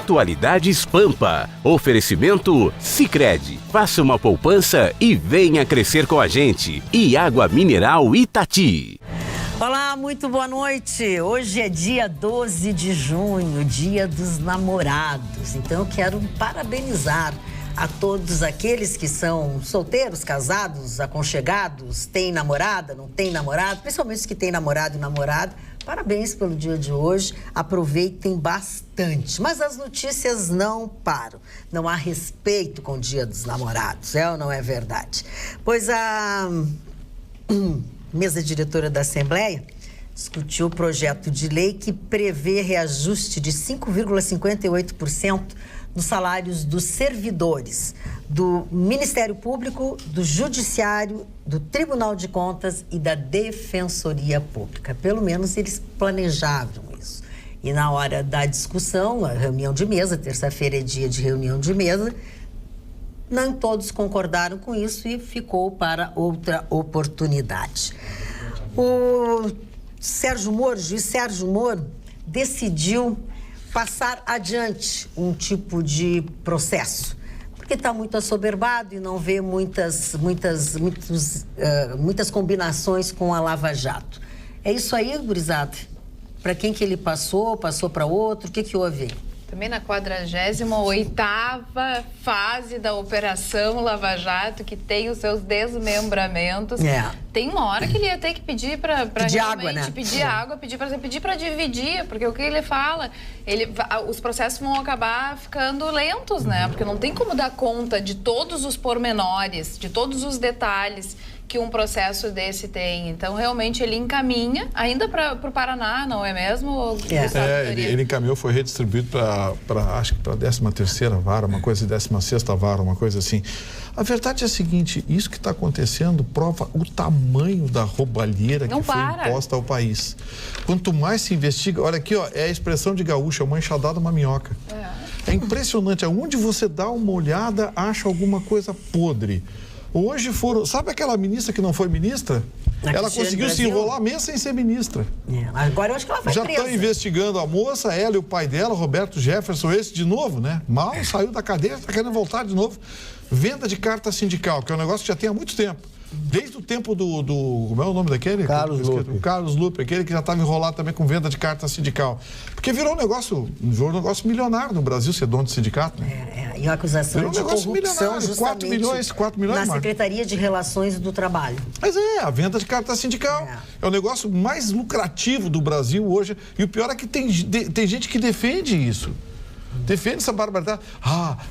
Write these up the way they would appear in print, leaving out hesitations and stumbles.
Atualidades Pampa. Oferecimento Sicredi. Faça uma poupança e venha crescer com a gente. E Água Mineral Itati. Olá, muito boa noite. Hoje é dia 12 de junho, dia dos namorados. Então eu quero parabenizar a todos aqueles que são solteiros, casados, aconchegados, têm namorada, não têm namorado, principalmente os que têm namorado e namorada. Parabéns pelo dia de hoje, aproveitem bastante. Mas as notícias não param. Não há respeito com o dia dos namorados, é ou não é verdade? Pois a mesa diretora da Assembleia discutiu o projeto de lei que prevê reajuste de 5,58% nos salários dos servidores do Ministério Público, do Judiciário, do Tribunal de Contas e da Defensoria Pública. Pelo menos eles planejavam isso. E na hora da discussão, a reunião de mesa, terça-feira é dia de reunião de mesa, não todos concordaram com isso e ficou para outra oportunidade. O juiz Sérgio Moro, decidiu passar adiante um tipo de processo, porque está muito assoberbado e não vê muitas combinações com a Lava Jato. É isso aí, gurizada? Para quem que ele passou para outro, o que houve? Também na 48ª fase da Operação Lava Jato, que tem os seus desmembramentos. Tem uma hora que ele ia ter que pedir para pedir água, né? Pedir água, pedir para dividir, porque o que ele fala, os processos vão acabar ficando lentos, né? Porque não tem como dar conta de todos os pormenores, de todos os detalhes que um processo desse tem. Então, realmente, ele encaminha ainda para o Paraná, não é mesmo? Ele encaminhou, foi redistribuído acho que para a 13ª vara, uma coisa, 16ª vara, uma coisa assim. A verdade é a seguinte, isso que está acontecendo prova o tamanho da roubalheira que foi imposta ao país. Quanto mais se investiga, olha aqui, ó, é a expressão de gaúcha, uma enxadada, uma minhoca. É impressionante, aonde você dá uma olhada, acha alguma coisa podre. Hoje foram... Sabe aquela ministra que não foi ministra? Ela conseguiu se enrolar mesmo sem ser ministra. Agora eu acho que ela vai presa. Já estão investigando a moça, ela e o pai dela, Roberto Jefferson, esse de novo, né? Mal saiu da cadeia, está querendo voltar de novo. Venda de carta sindical, que é um negócio que já tem há muito tempo. Desde o tempo como é o nome daquele? Carlos Lupe. O Carlos Lupe, aquele que já estava enrolado também com venda de carta sindical. Porque virou um negócio milionário no Brasil, ser dono de sindicato. Né? E a acusação de corrupção justamente 4 milhões, na Secretaria de Relações do Trabalho. Mas a venda de carta sindical é o negócio mais lucrativo do Brasil hoje. E o pior é que tem gente que defende isso. Defende essa barbaridade.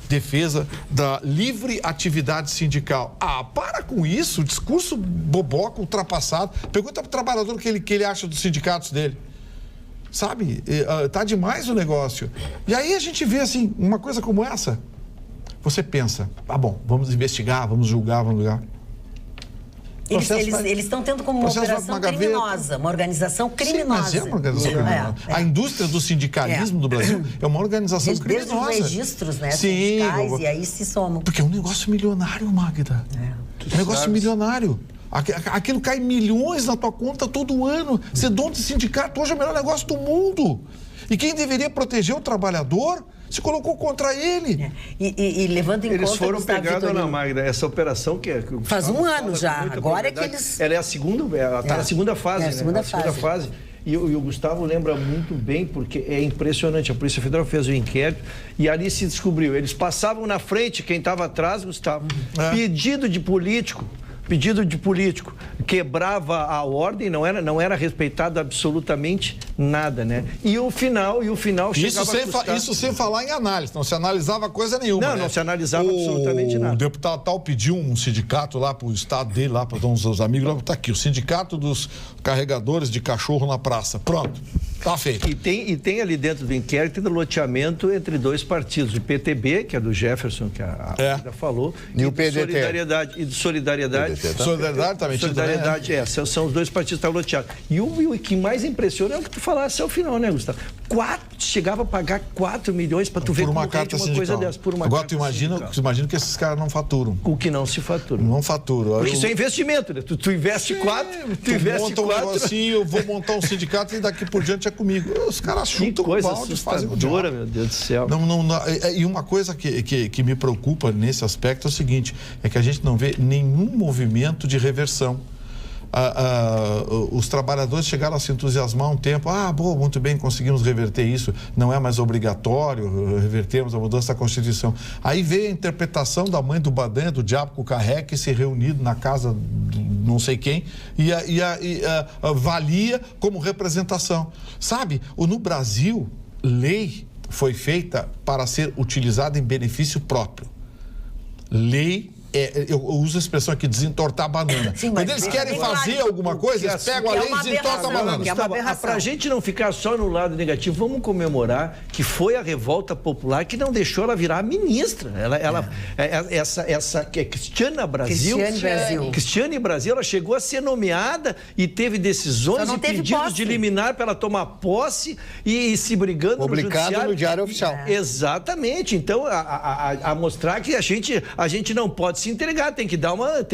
Defesa da livre atividade sindical. Para com isso, discurso boboca, ultrapassado. Pergunta para o trabalhador o que ele acha dos sindicatos dele. Sabe? Tá demais o negócio. E aí a gente vê, assim, uma coisa como essa. Você pensa, bom, vamos investigar, vamos julgar. Eles estão tendo como uma operação criminosa, uma organização criminosa. Sim, mas é uma organização criminosa. A indústria do sindicalismo do Brasil é uma organização criminosa. Desde os registros, né, sindicais, e aí se somam. Porque é um negócio milionário, Magda. É um negócio milionário. Aquilo cai milhões na tua conta todo ano. Ser dono de sindicato hoje é o melhor negócio do mundo. E quem deveria proteger o trabalhador se colocou contra ele. E levando em conta... Eles foram pegados, Ana Magda, essa operação que faz um ano já. Agora é que eles... Ela é a segunda, ela está na segunda fase, né? Segunda fase. E o Gustavo lembra muito bem, porque é impressionante. A Polícia Federal fez o inquérito e ali se descobriu. Eles passavam na frente, quem estava atrás, Gustavo, pedido de político, quebrava a ordem, não era respeitado absolutamente nada, né? E o final chegava isso sem falar em análise, não se analisava coisa nenhuma. Não se analisava absolutamente nada. O deputado tal pediu um sindicato lá para o estado dele, lá para os seus amigos, lá, tá aqui, o sindicato dos carregadores de cachorro na praça. Pronto. Tá feito. E tem ali dentro do inquérito do loteamento entre dois partidos, o PTB, que é do Jefferson, que a Magda falou, e o PDT. Solidariedade também. Solidariedade, são os dois partidos que estão loteados. E o que mais impressiona é o que tu falasse ao final, né, Gustavo? Chegava a pagar 4 milhões para tu ver como rende uma coisa dessa. Agora tu imagina que esses caras não faturam. O que não se fatura. Não fatura. Porque isso é investimento, né? Tu investe 4, tu investe monta 4. Um negocinho, eu vou montar um sindicato e daqui por diante é comigo. Os caras chutam o balde e fazem o diabo. Meu Deus do céu. E uma coisa que me preocupa nesse aspecto é o seguinte, é que a gente não vê nenhum movimento de reversão. Os trabalhadores chegaram a se entusiasmar um tempo, muito bem, conseguimos reverter isso, não é mais obrigatório, revertermos a mudança da Constituição. Aí veio a interpretação da mãe do Badan, do diabo com o carreque, se reunido na casa de não sei quem, e valia como representação. Sabe, no Brasil, lei foi feita para ser utilizada em benefício próprio. Lei, eu uso a expressão aqui, desentortar a banana. Sim, quando eles querem fazer alguma coisa, eles pegam a lei e desentortam a banana. Para a gente não ficar só no lado negativo, vamos comemorar que foi a revolta popular que não deixou ela virar ministra. Essa Cristiane Brasil, ela chegou a ser nomeada e teve decisões e pedidos de liminar para ela tomar posse e se brigando publicado no Diário Oficial. Exatamente. Então, a mostrar que a gente não pode se entregar, tem que dar uma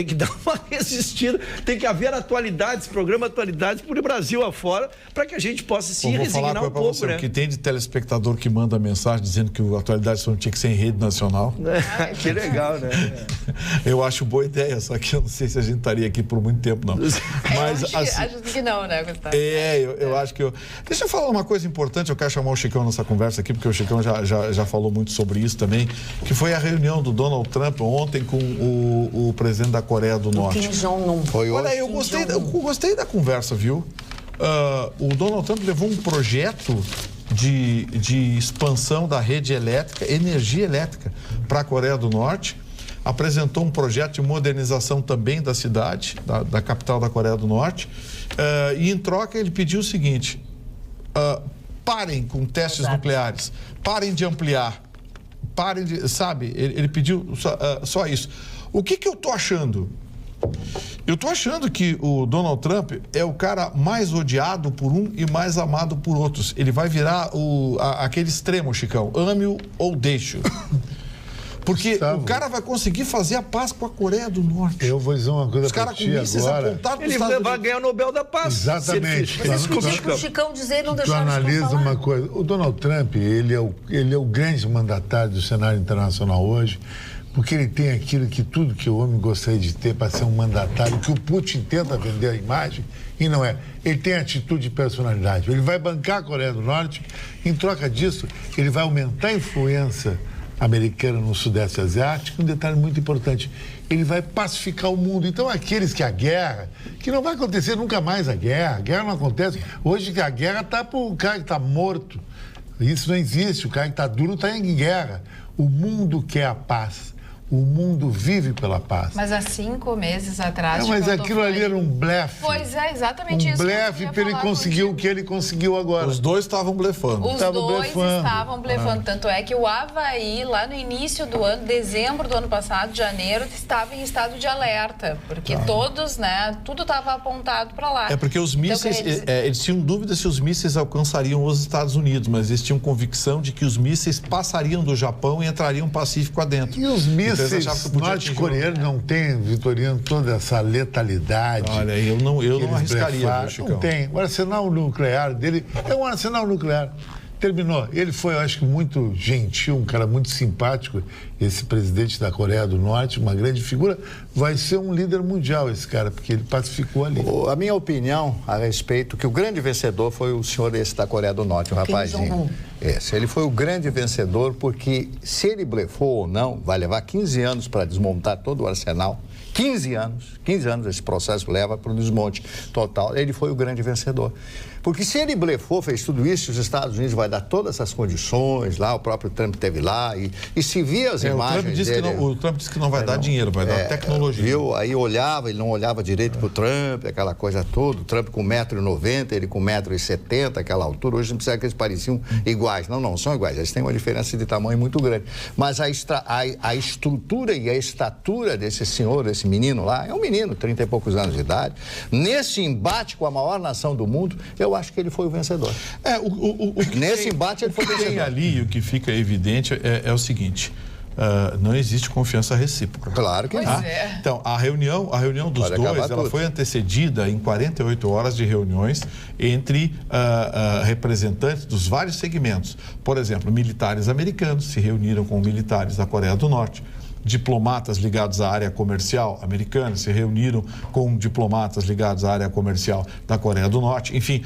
resistida, tem que haver atualidades, programa atualidades por o Brasil afora, para que a gente possa se resignar um pouco, né? O que tem de telespectador que manda mensagem dizendo que a atualidade só tinha que ser em rede nacional. Que legal, né? Eu acho boa ideia, só que eu não sei se a gente estaria aqui por muito tempo, não. Mas acho que não, né, Gustavo? Eu acho que Deixa eu falar uma coisa importante, eu quero chamar o Chicão nessa conversa aqui, porque o Chicão já falou muito sobre isso também, que foi a reunião do Donald Trump ontem com o presidente da Coreia do Norte. Kim Jong-un. Olha, eu gostei da conversa, viu? O Donald Trump levou um projeto de expansão da rede elétrica, energia elétrica, para a Coreia do Norte. Apresentou um projeto de modernização também da cidade, da capital da Coreia do Norte. E em troca ele pediu o seguinte, parem com testes nucleares, parem de ampliar, parem de, sabe, ele pediu só isso. O que eu tô achando? Eu tô achando que o Donald Trump é o cara mais odiado por um e mais amado por outros. Ele vai virar aquele extremo, Chicão, ame-o ou deixe-o. Porque Gustavo, o cara vai conseguir fazer a paz com a Coreia do Norte. Eu vou dizer uma coisa para ti agora. Ele vai ganhar o Nobel da Paz. Exatamente. Mas isso que o Chicão dizer não deixaram de falar. Tu analisa uma coisa. O Donald Trump, ele é o grande mandatário do cenário internacional hoje, porque ele tem aquilo que tudo que o homem gostaria de ter para ser um mandatário, que o Putin tenta vender a imagem, e não é. Ele tem atitude e personalidade. Ele vai bancar a Coreia do Norte, em troca disso, ele vai aumentar a influência americana no Sudeste Asiático. Um detalhe muito importante, ele vai pacificar o mundo. Então, aqueles que a guerra, que não vai acontecer nunca mais a guerra não acontece. Hoje a guerra está para o cara que está morto. Isso não existe, o cara que está duro está em guerra. O mundo quer a paz. O mundo vive pela paz. Mas há 5 meses atrás... Mas aquilo ali era um blefe. Pois é, exatamente isso. Um blefe para ele conseguir o que ele conseguiu agora. Os dois estavam blefando. Os dois estavam blefando. Tanto é que o Avaí, lá no início do ano, dezembro do ano passado, janeiro, estava em estado de alerta. Porque todos, né, tudo estava apontado para lá. É porque os mísseis, eles tinham dúvida se os mísseis alcançariam os Estados Unidos, mas eles tinham convicção de que os mísseis passariam do Japão e entrariam Pacífico adentro. E os mísseis norte-coreanos não têm, Vitorino, toda essa letalidade. Olha, eu não arriscaria, Chico. Não tem. O arsenal nuclear dele é um arsenal nuclear. Terminou. Ele foi, eu acho, muito gentil, um cara muito simpático, esse presidente da Coreia do Norte, uma grande figura. Vai ser um líder mundial esse cara, porque ele pacificou ali. A minha opinião a respeito, que o grande vencedor foi o senhor esse da Coreia do Norte, o rapazinho. Esse, ele foi o grande vencedor, porque se ele blefou ou não, vai levar 15 anos para desmontar todo o arsenal. 15 anos esse processo leva para o desmonte total. Ele foi o grande vencedor. Porque se ele blefou, fez tudo isso, os Estados Unidos vai dar todas essas condições lá, o próprio Trump esteve lá e se via as imagens dele... O Trump disse que não vai dar dinheiro, vai dar tecnologia. Viu? Aí ele não olhava direito para o Trump, aquela coisa toda, o Trump com 1,90 m, ele com 1,70 m, aquela altura. Hoje não precisa que eles pareciam iguais. Não são iguais, eles têm uma diferença de tamanho muito grande. Mas a estrutura e a estatura desse senhor, desse menino lá, é um menino, 30 e poucos anos de idade. Nesse embate com a maior nação do mundo, eu acho que ele foi o vencedor. Nesse embate ele foi o vencedor. O que tem ali, o que fica evidente é o seguinte, não existe confiança recíproca. Claro que não. Então, a reunião dos dois, ela foi antecedida em 48 horas de reuniões entre representantes dos vários segmentos. Por exemplo, militares americanos se reuniram com militares da Coreia do Norte. Diplomatas ligados à área comercial americana se reuniram com diplomatas ligados à área comercial da Coreia do Norte. Enfim,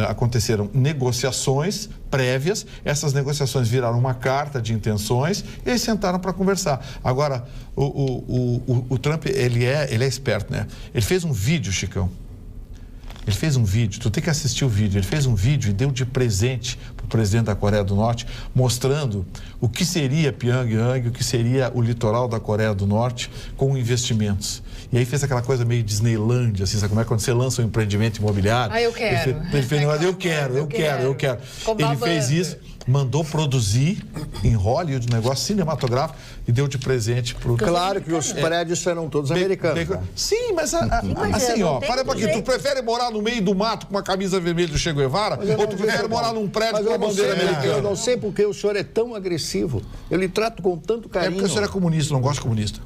aconteceram negociações prévias, essas negociações viraram uma carta de intenções e eles sentaram para conversar. Agora, o Trump, ele é esperto, né? Ele fez um vídeo, Chicão. Ele fez um vídeo, tu tem que assistir o vídeo. Ele fez um vídeo e deu de presente para o presidente da Coreia do Norte, mostrando o que seria Pyongyang, o que seria o litoral da Coreia do Norte com investimentos. E aí fez aquela coisa meio Disneyland, assim, sabe como é quando você lança um empreendimento imobiliário? Eu quero. Eu quero. Ele fez isso, mandou produzir em Hollywood, um negócio cinematográfico, e deu de presente para o... Claro que os prédios serão todos americanos. Né? Sim, mas assim, ó, para aqui, tu prefere morar no meio do mato com uma camisa vermelha do Che Guevara, ou tu prefere morar num prédio com a bandeira americana? Eu não sei porque o senhor é tão agressivo. Eu lhe trato com tanto carinho. É porque o senhor é comunista, não gosta de comunista.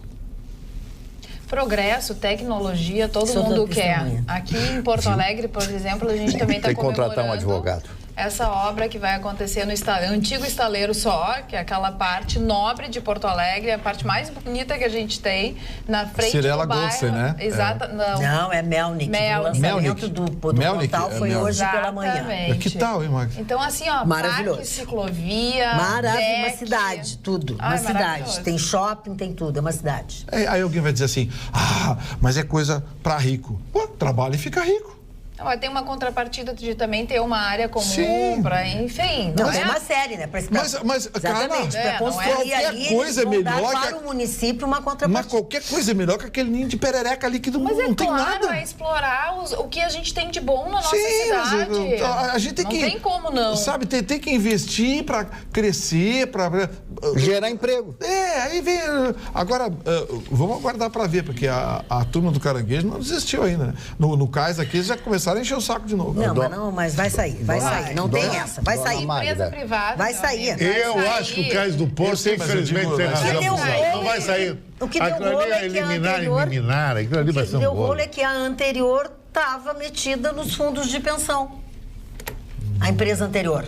Progresso, tecnologia, todo mundo quer. Aqui em Porto Alegre, por exemplo, a gente também está comemorando... Tem que contratar um advogado. Essa obra que vai acontecer no antigo estaleiro Só, que é aquela parte nobre de Porto Alegre, a parte mais bonita que a gente tem, na frente Cirela do bairro. Goldstein, né? Exato. Não, é Melnick. O lançamento do portal foi hoje pela manhã. Que tal, hein, Magda? Então, assim, ó, parque, ciclovia, maravilhoso, uma cidade, tudo. Uma cidade. Tem shopping, tem tudo, é uma cidade. Aí alguém vai dizer assim, mas é coisa para rico. Pô, trabalha e fica rico. Tem uma contrapartida de também ter uma área comum para, enfim. Não, é uma série, né? Mas exatamente, para construir ali, coisa melhor para o município uma contrapartida. Mas qualquer coisa é melhor que aquele ninho de perereca ali que não tem nada. Mas é explorar o que a gente tem de bom na nossa cidade. A gente tem não tem como não. Sabe, tem que investir para crescer, para... gerar emprego. Aí vem... Agora, vamos aguardar para ver, porque a turma do caranguejo não desistiu ainda, né? No cais aqui, eles já começaram a encher o saco de novo. Mas vai sair, vai sair. Não tem essa, vai sair. Empresa privada. Vai sair. Eu acho que o Cais do Porto, infelizmente, tem razão. Não vai sair. O que deu rolo é que a anterior... Aquilo ali vai ser um deu rolo é que a anterior estava metida nos fundos de pensão. A empresa anterior.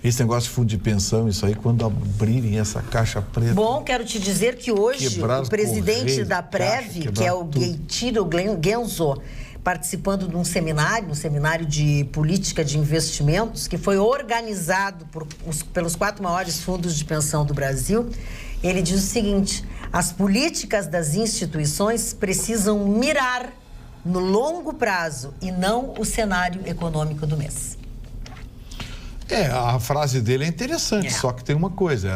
Esse negócio de fundo de pensão, isso aí, quando abrirem essa caixa preta... Bom, quero te dizer que hoje o presidente da Prev, que é o Gueitiro Genzo, participando de um seminário de política de investimentos, que foi organizado pelos 4 maiores fundos de pensão do Brasil. Ele diz o seguinte: as políticas das instituições precisam mirar no longo prazo e não o cenário econômico do mês. A frase dele é interessante, só que tem uma coisa,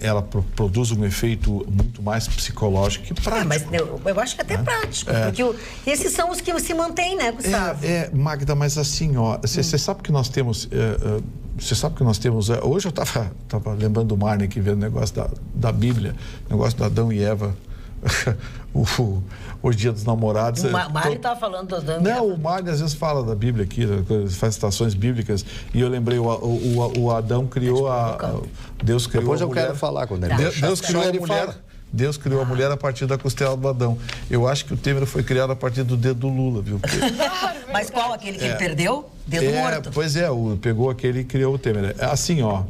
ela produz um efeito muito mais psicológico que prático. Mas eu acho que até prático, porque esses são os que se mantêm, né, Gustavo? Magda, mas assim, ó, você sabe que nós temos... Você sabe que nós temos... Hoje eu estava lembrando do Marne aqui, vendo o negócio da Bíblia, o negócio do Adão e Eva... o Dia dos Namorados. O Mário estava falando do Adão. Não, o Mário às vezes fala da Bíblia aqui, faz citações bíblicas, e eu lembrei, o Adão criou Deus criou Depois a eu mulher. Quero falar quando ele Deus criou a mulher. Deus criou a mulher a partir da costela do Adão. Eu acho que o Temer foi criado a partir do dedo do Lula, viu? Porque... Mas qual? Aquele que ele perdeu? Dedo morto. Pois pegou aquele e criou o Temer. Assim, ó,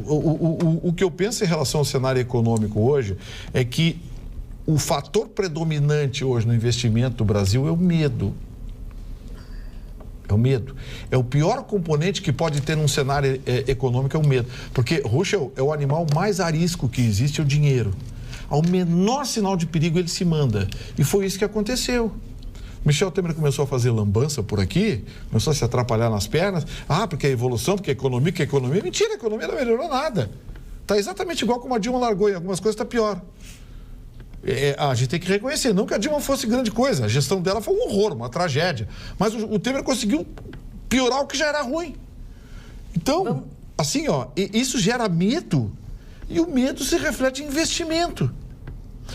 o que eu penso em relação ao cenário econômico hoje é que o fator predominante hoje no investimento do Brasil é o medo. É o medo. É o pior componente que pode ter num cenário econômico, é o medo. Porque, Ruschel, é o animal mais arisco que existe, é o dinheiro. Ao menor sinal de perigo, ele se manda. E foi isso que aconteceu. Michel Temer começou a fazer lambança por aqui, começou a se atrapalhar nas pernas. Porque a evolução, porque a economia... Mentira, a economia não melhorou nada. Está exatamente igual como a Dilma largou, em algumas coisas está pior. A gente tem que reconhecer, não que a Dilma fosse grande coisa, a gestão dela foi um horror, uma tragédia, mas o Temer conseguiu piorar o que já era ruim. Então, assim, ó, isso gera medo, e o medo se reflete em investimento.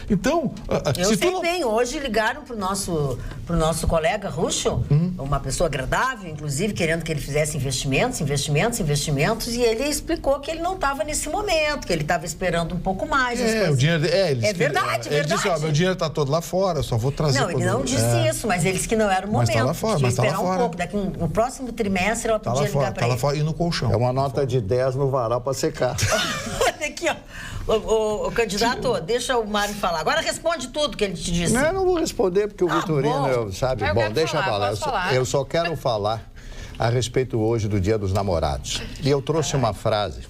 Então, eu sei bem, hoje ligaram pro nosso colega Ruschel uma pessoa agradável, inclusive, querendo que ele fizesse investimentos, e ele explicou que ele não estava nesse momento, que ele estava esperando um pouco mais. O dinheiro... verdade. Ele disse, meu dinheiro está todo lá fora, eu só vou trazer... Não, ele não disse isso, mas ele disse que não era o momento. Mas tá lá fora, tinha que esperar um pouco. Daqui no próximo trimestre ela podia ligar para ele. Tá lá fora e no colchão. É uma nota de 10 no varal para secar. Olha aqui, ó. O candidato, deixa o Mário falar. Agora responde tudo que ele te disse. Não vou responder, porque o Vitorino, sabe? Eu Bom, quero deixa falar, eu falar. Eu só quero falar a respeito hoje do Dia dos Namorados. E eu trouxe uma frase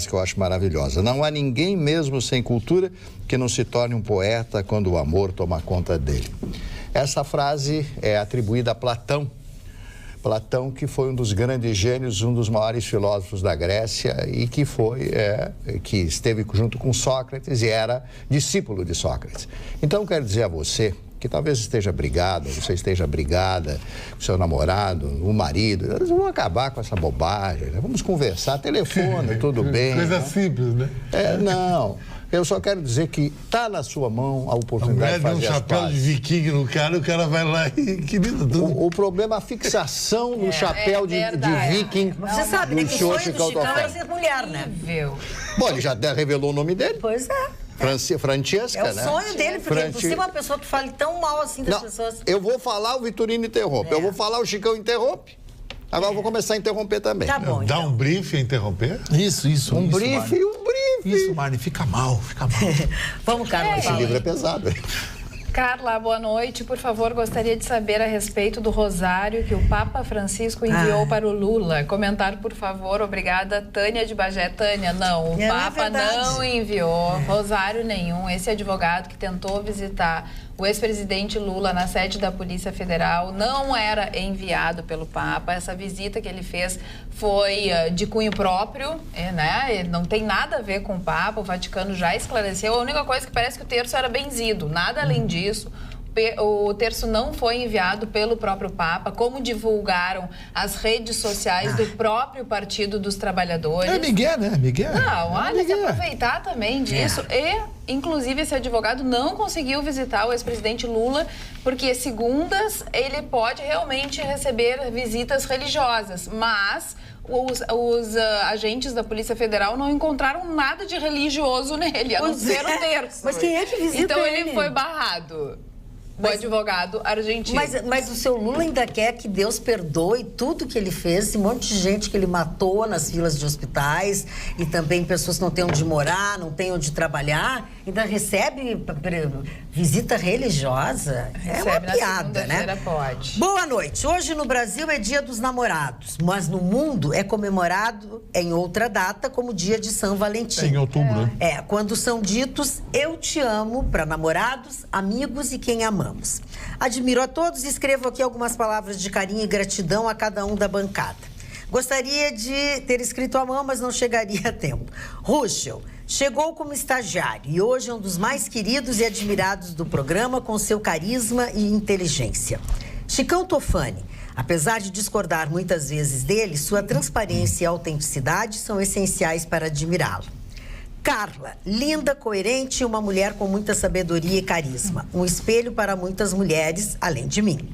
que eu acho maravilhosa. Não há ninguém mesmo sem cultura que não se torne um poeta quando o amor toma conta dele. Essa frase é atribuída a Platão. Platão, que foi um dos grandes gênios, um dos maiores filósofos da Grécia e que que esteve junto com Sócrates e era discípulo de Sócrates. Então, quero dizer a você que talvez você esteja brigada com seu namorado, o marido. Vamos acabar com essa bobagem, né? Vamos conversar, telefone, tudo bem. Coisa simples, né? Não. Eu só quero dizer que está na sua mão a oportunidade de fazer as pazes. Um chapéu de viking no cara, o cara vai lá e... O problema é a fixação no chapéu de viking. Você sabe, né, que o sonho do Chicão era ser mulher, né? Bom, ele já revelou o nome dele. Pois é. Francesca, né? É o sonho dele, porque é possível uma pessoa que fale tão mal assim das pessoas. Eu vou falar, o Vitorino interrompe. Eu vou falar, o Chicão interrompe. Agora eu vou começar a interromper também. Tá bom. Dá um briefing, interromper? Isso. Um briefing. Isso, Marne, fica mal. Vamos, Carla. Esse livro é pesado. Carla, boa noite. Por favor, gostaria de saber a respeito do rosário que o Papa Francisco enviou para o Lula. Comentar, por favor. Obrigada, Tânia de Bagé. Tânia, não. O Papa não enviou rosário nenhum. Esse advogado que tentou visitar o ex-presidente Lula na sede da Polícia Federal não era enviado pelo Papa. Essa visita que ele fez foi de cunho próprio, né? Ele não tem nada a ver com o Papa. O Vaticano já esclareceu. A única coisa que parece que o terço era benzido. Nada além disso. O terço não foi enviado pelo próprio Papa, como divulgaram as redes sociais do próprio Partido dos Trabalhadores. É Miguel, né? Miguel. Não, olha, se aproveitar também disso. E, inclusive, esse advogado não conseguiu visitar o ex-presidente Lula, porque, segundas, ele pode realmente receber visitas religiosas, mas os agentes da Polícia Federal não encontraram nada de religioso nele, a não ser o terço. Mas quem é que visita então ele foi barrado. O advogado argentino. Mas o seu Lula ainda quer que Deus perdoe tudo que ele fez, esse monte de gente que ele matou nas filas de hospitais e também pessoas que não têm onde morar, não têm onde trabalhar, ainda recebe visita religiosa. É uma piada, né? Pode. Boa noite. Hoje no Brasil é Dia dos Namorados, mas no mundo é comemorado em outra data como Dia de São Valentim. Em outubro, né? Quando são ditos eu te amo para namorados, amigos e quem ama. Admiro a todos e escrevo aqui algumas palavras de carinho e gratidão a cada um da bancada. Gostaria de ter escrito à mão, mas não chegaria a tempo. Ruschel chegou como estagiário e hoje é um dos mais queridos e admirados do programa com seu carisma e inteligência. Chicão Tofani, apesar de discordar muitas vezes dele, sua transparência e autenticidade são essenciais para admirá-lo. Carla, linda, coerente e uma mulher com muita sabedoria e carisma. Um espelho para muitas mulheres, além de mim.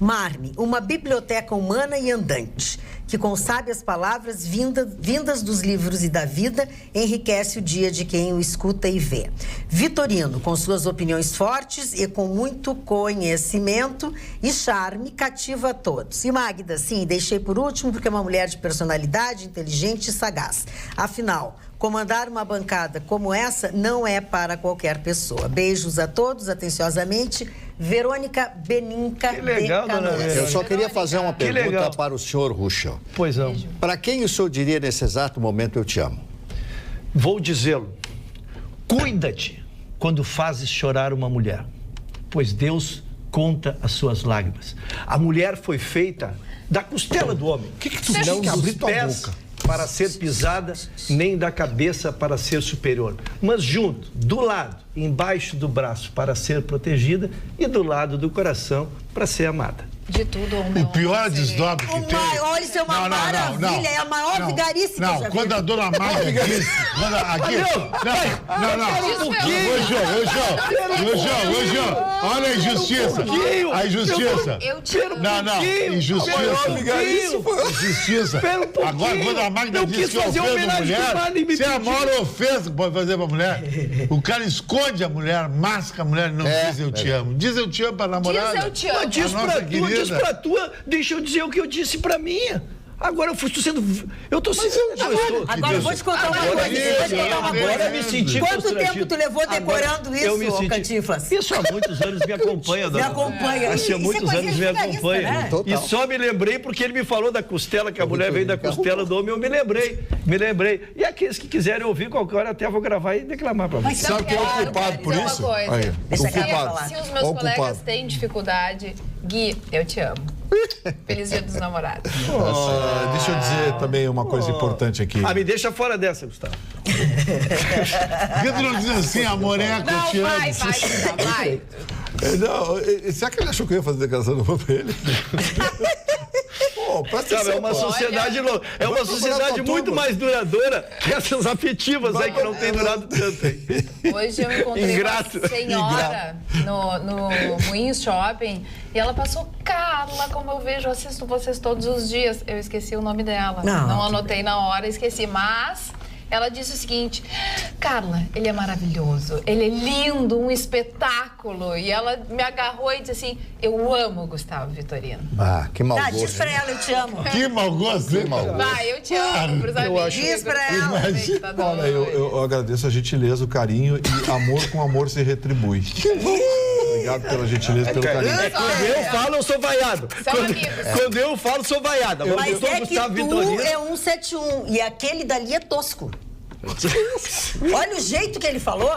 Marne, uma biblioteca humana e andante, que com sábias palavras vindas dos livros e da vida, enriquece o dia de quem o escuta e vê. Vitorino, com suas opiniões fortes e com muito conhecimento e charme, cativa a todos. E Magda, sim, deixei por último porque é uma mulher de personalidade, inteligente e sagaz. Afinal, comandar uma bancada como essa não é para qualquer pessoa. Beijos a todos, atenciosamente, Verônica Beninca. Que legal, dona Verônica. Eu só queria fazer uma pergunta para o senhor Ruschel. Pois não. Para quem o senhor diria nesse exato momento eu te amo? Vou dizê-lo. Cuida-te quando fazes chorar uma mulher, pois Deus conta as suas lágrimas. A mulher foi feita da costela do homem. O que tu não tem que abrir dos tua pés boca? Para ser pisada, nem da cabeça para ser superior. Mas junto, do lado, embaixo do braço para ser protegida e do lado do coração para ser amada. De tudo, o pior desdobre que tem... Olha, isso é uma maravilha, é a maior vigarice que eu já vi. Quando a dona Magda disse... Ô, João, olha a injustiça. A injustiça. Injustiça. Agora, quando a Magda disse que ofende a mulher, isso é a maior ofensa que pode fazer pra mulher. O cara esconde a mulher, masca a mulher e não diz eu te amo. Diz eu te amo pra namorada. Diz eu te amo. Diz pra tu, diz pra tua, deixa eu dizer o que eu disse pra minha. Agora eu estou sendo... Agora eu vou te contar uma coisa. Agora eu me senti Quanto tempo tu levou decorando isso, Cantinflas? Isso há muitos anos me acompanha, dona. Me acompanha. Há muitos anos me acompanha. Né? E só me lembrei porque ele me falou da costela, que a mulher veio da costela do homem, eu me lembrei. E aqueles que quiserem ouvir qualquer hora, até vou gravar e declamar pra vocês. Sabe quem é o culpado por isso? Se os meus colegas têm dificuldade, Gui, eu te amo. Feliz Dia dos Namorados. Deixa eu dizer também uma coisa importante aqui. Me deixa fora dessa, Gustavo. Por que tu não diz assim, amoreca, eu te amo? Vai. Não, será que ele achou que eu ia fazer declaração de amor pra ele? É uma sociedade louca. É uma sociedade muito mais duradoura que essas afetivas aí que não tem durado tanto aí. Hoje eu encontrei uma senhora no Moinhos Shopping e ela passou, Carla, como eu vejo, assisto vocês todos os dias. Eu esqueci o nome dela. Não anotei na hora, esqueci, mas... Ela disse o seguinte, Carla, ele é maravilhoso, ele é lindo, um espetáculo. E ela me agarrou e disse assim, eu amo o Gustavo Vitorino. Que mau gosto. Diz pra ela, eu te amo. Que mau gosto. Vai, eu te amo pros amigos. Diz pra ela. Olha, eu agradeço a gentileza, o carinho e amor com amor se retribui. Obrigado pela gentileza e pelo carinho. Quando eu falo, eu sou vaiado. Quando eu falo, sou vaiada. Mas é que tu é 171 e aquele dali é tosco. Olha o jeito que ele falou.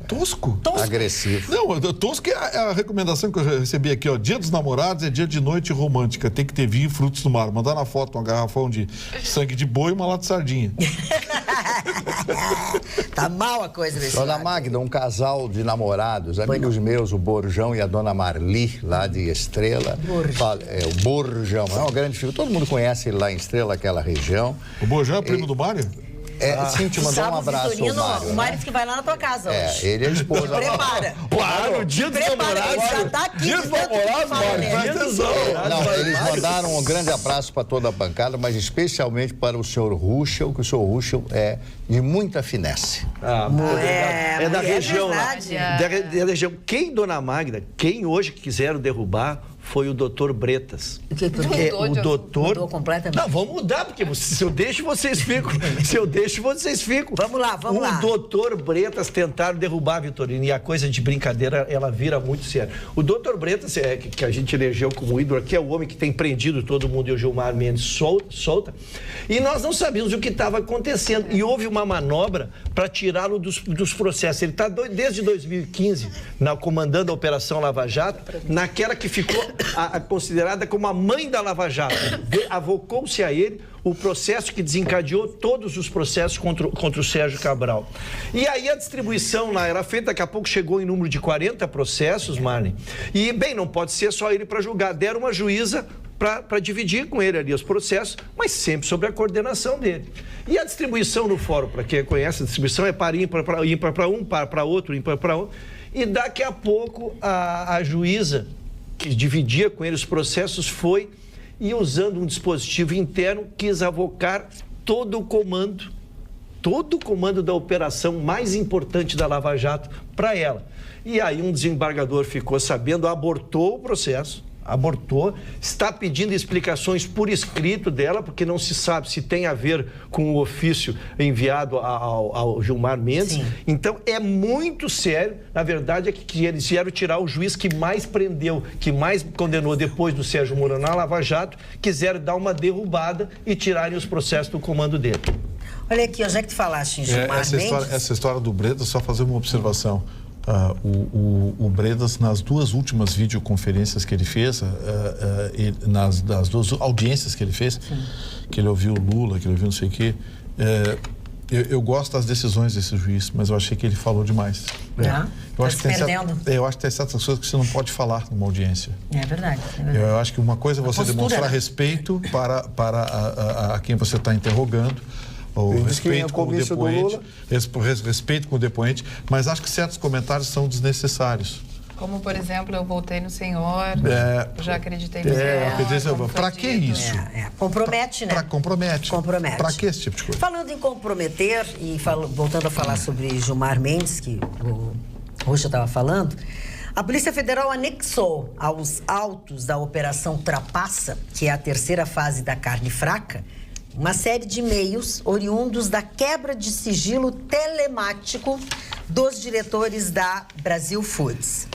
Tosco? Agressivo. Não, tosco é a recomendação que eu recebi aqui, ó. Dia dos namorados é dia de noite romântica. Tem que ter vinho e frutos do mar. Mandar na foto um garrafão de sangue de boi e uma lata de sardinha. Tá mal a coisa desse Dona Magda, um casal de namorados, amigos meus, o Borjão e a Dona Marli, lá de Estrela. O Borjão, é uma grande figura. Todo mundo conhece ele lá em Estrela, aquela região. O Borjão é primo do Mário? Sim, te mandou um abraço ao Mário. O Mário que vai lá na tua casa hoje. Ele é a esposa. Prepara. Claro, dia dos namorados. Já tá aqui. Dia dos namorados, Mário. Não, eles mandaram um grande abraço para toda a bancada, mas especialmente para o senhor Ruschel, que o senhor Ruschel é de muita finesse. É da região lá. É da região. Quem, Dona Magda, quem hoje quiseram derrubar foi o doutor Bretas. O doutor... Mudou completamente. Não, vamos mudar, porque se eu deixo, vocês ficam. Vamos lá. O doutor Bretas tentaram derrubar a Vitorino e a coisa de brincadeira, ela vira muito séria. O doutor Bretas, que a gente elegeu como ídolo aqui, é o homem que tem prendido todo mundo e o Gilmar Mendes solta. E nós não sabíamos o que estava acontecendo. E houve uma manobra para tirá-lo dos processos. Ele está desde 2015 comandando a Operação Lava Jato, naquela que ficou considerada como a mãe da Lava Jato. Avocou-se a ele o processo que desencadeou todos os processos contra o Sérgio Cabral. E aí a distribuição lá era feita, daqui a pouco chegou em número de 40 processos, Marlene. E, bem, não pode ser só ele para julgar. Deram uma juíza para dividir com ele ali os processos, mas sempre sob a coordenação dele. E a distribuição no fórum, para quem conhece, a distribuição é par ímpar para um, par para outro, ímpar para outro. E daqui a pouco a juíza que dividia com ele os processos foi e, usando um dispositivo interno, quis avocar todo o comando da operação mais importante da Lava Jato para ela. E aí um desembargador ficou sabendo, abortou o processo, está pedindo explicações por escrito dela, porque não se sabe se tem a ver com o ofício enviado ao Gilmar Mendes. Sim. Então, é muito sério. Na verdade, é que eles vieram tirar o juiz que mais prendeu, que mais condenou depois do Sérgio Moro na Lava Jato, quiseram dar uma derrubada e tirarem os processos do comando dele. Olha aqui, já que tu falaste em Gilmar Mendes... Essa história do Bretas, só fazer uma observação. O Bretas, nas duas últimas videoconferências que ele fez, nas duas audiências que ele fez, que ele ouviu o Lula, que ele ouviu não sei o quê, Eu gosto das decisões desse juiz, mas eu achei que ele falou demais. Eu acho que tem certas coisas que você não pode falar numa audiência. É verdade. Eu acho que uma coisa é você demonstrar respeito para quem você está interrogando, ou respeito com o depoente, respeito com o depoente, mas acho que certos comentários são desnecessários. Como, por exemplo, eu voltei no senhor, já acreditei no senhor. Para que isso? Compromete, né? Compromete. Para que esse tipo de coisa? Falando em comprometer, e voltando a falar sobre Gilmar Mendes, que o Rocha estava falando, a Polícia Federal anexou aos autos da Operação Trapaça, que é a terceira fase da carne fraca, uma série de e-mails oriundos da quebra de sigilo telemático dos diretores da Brasil Foods.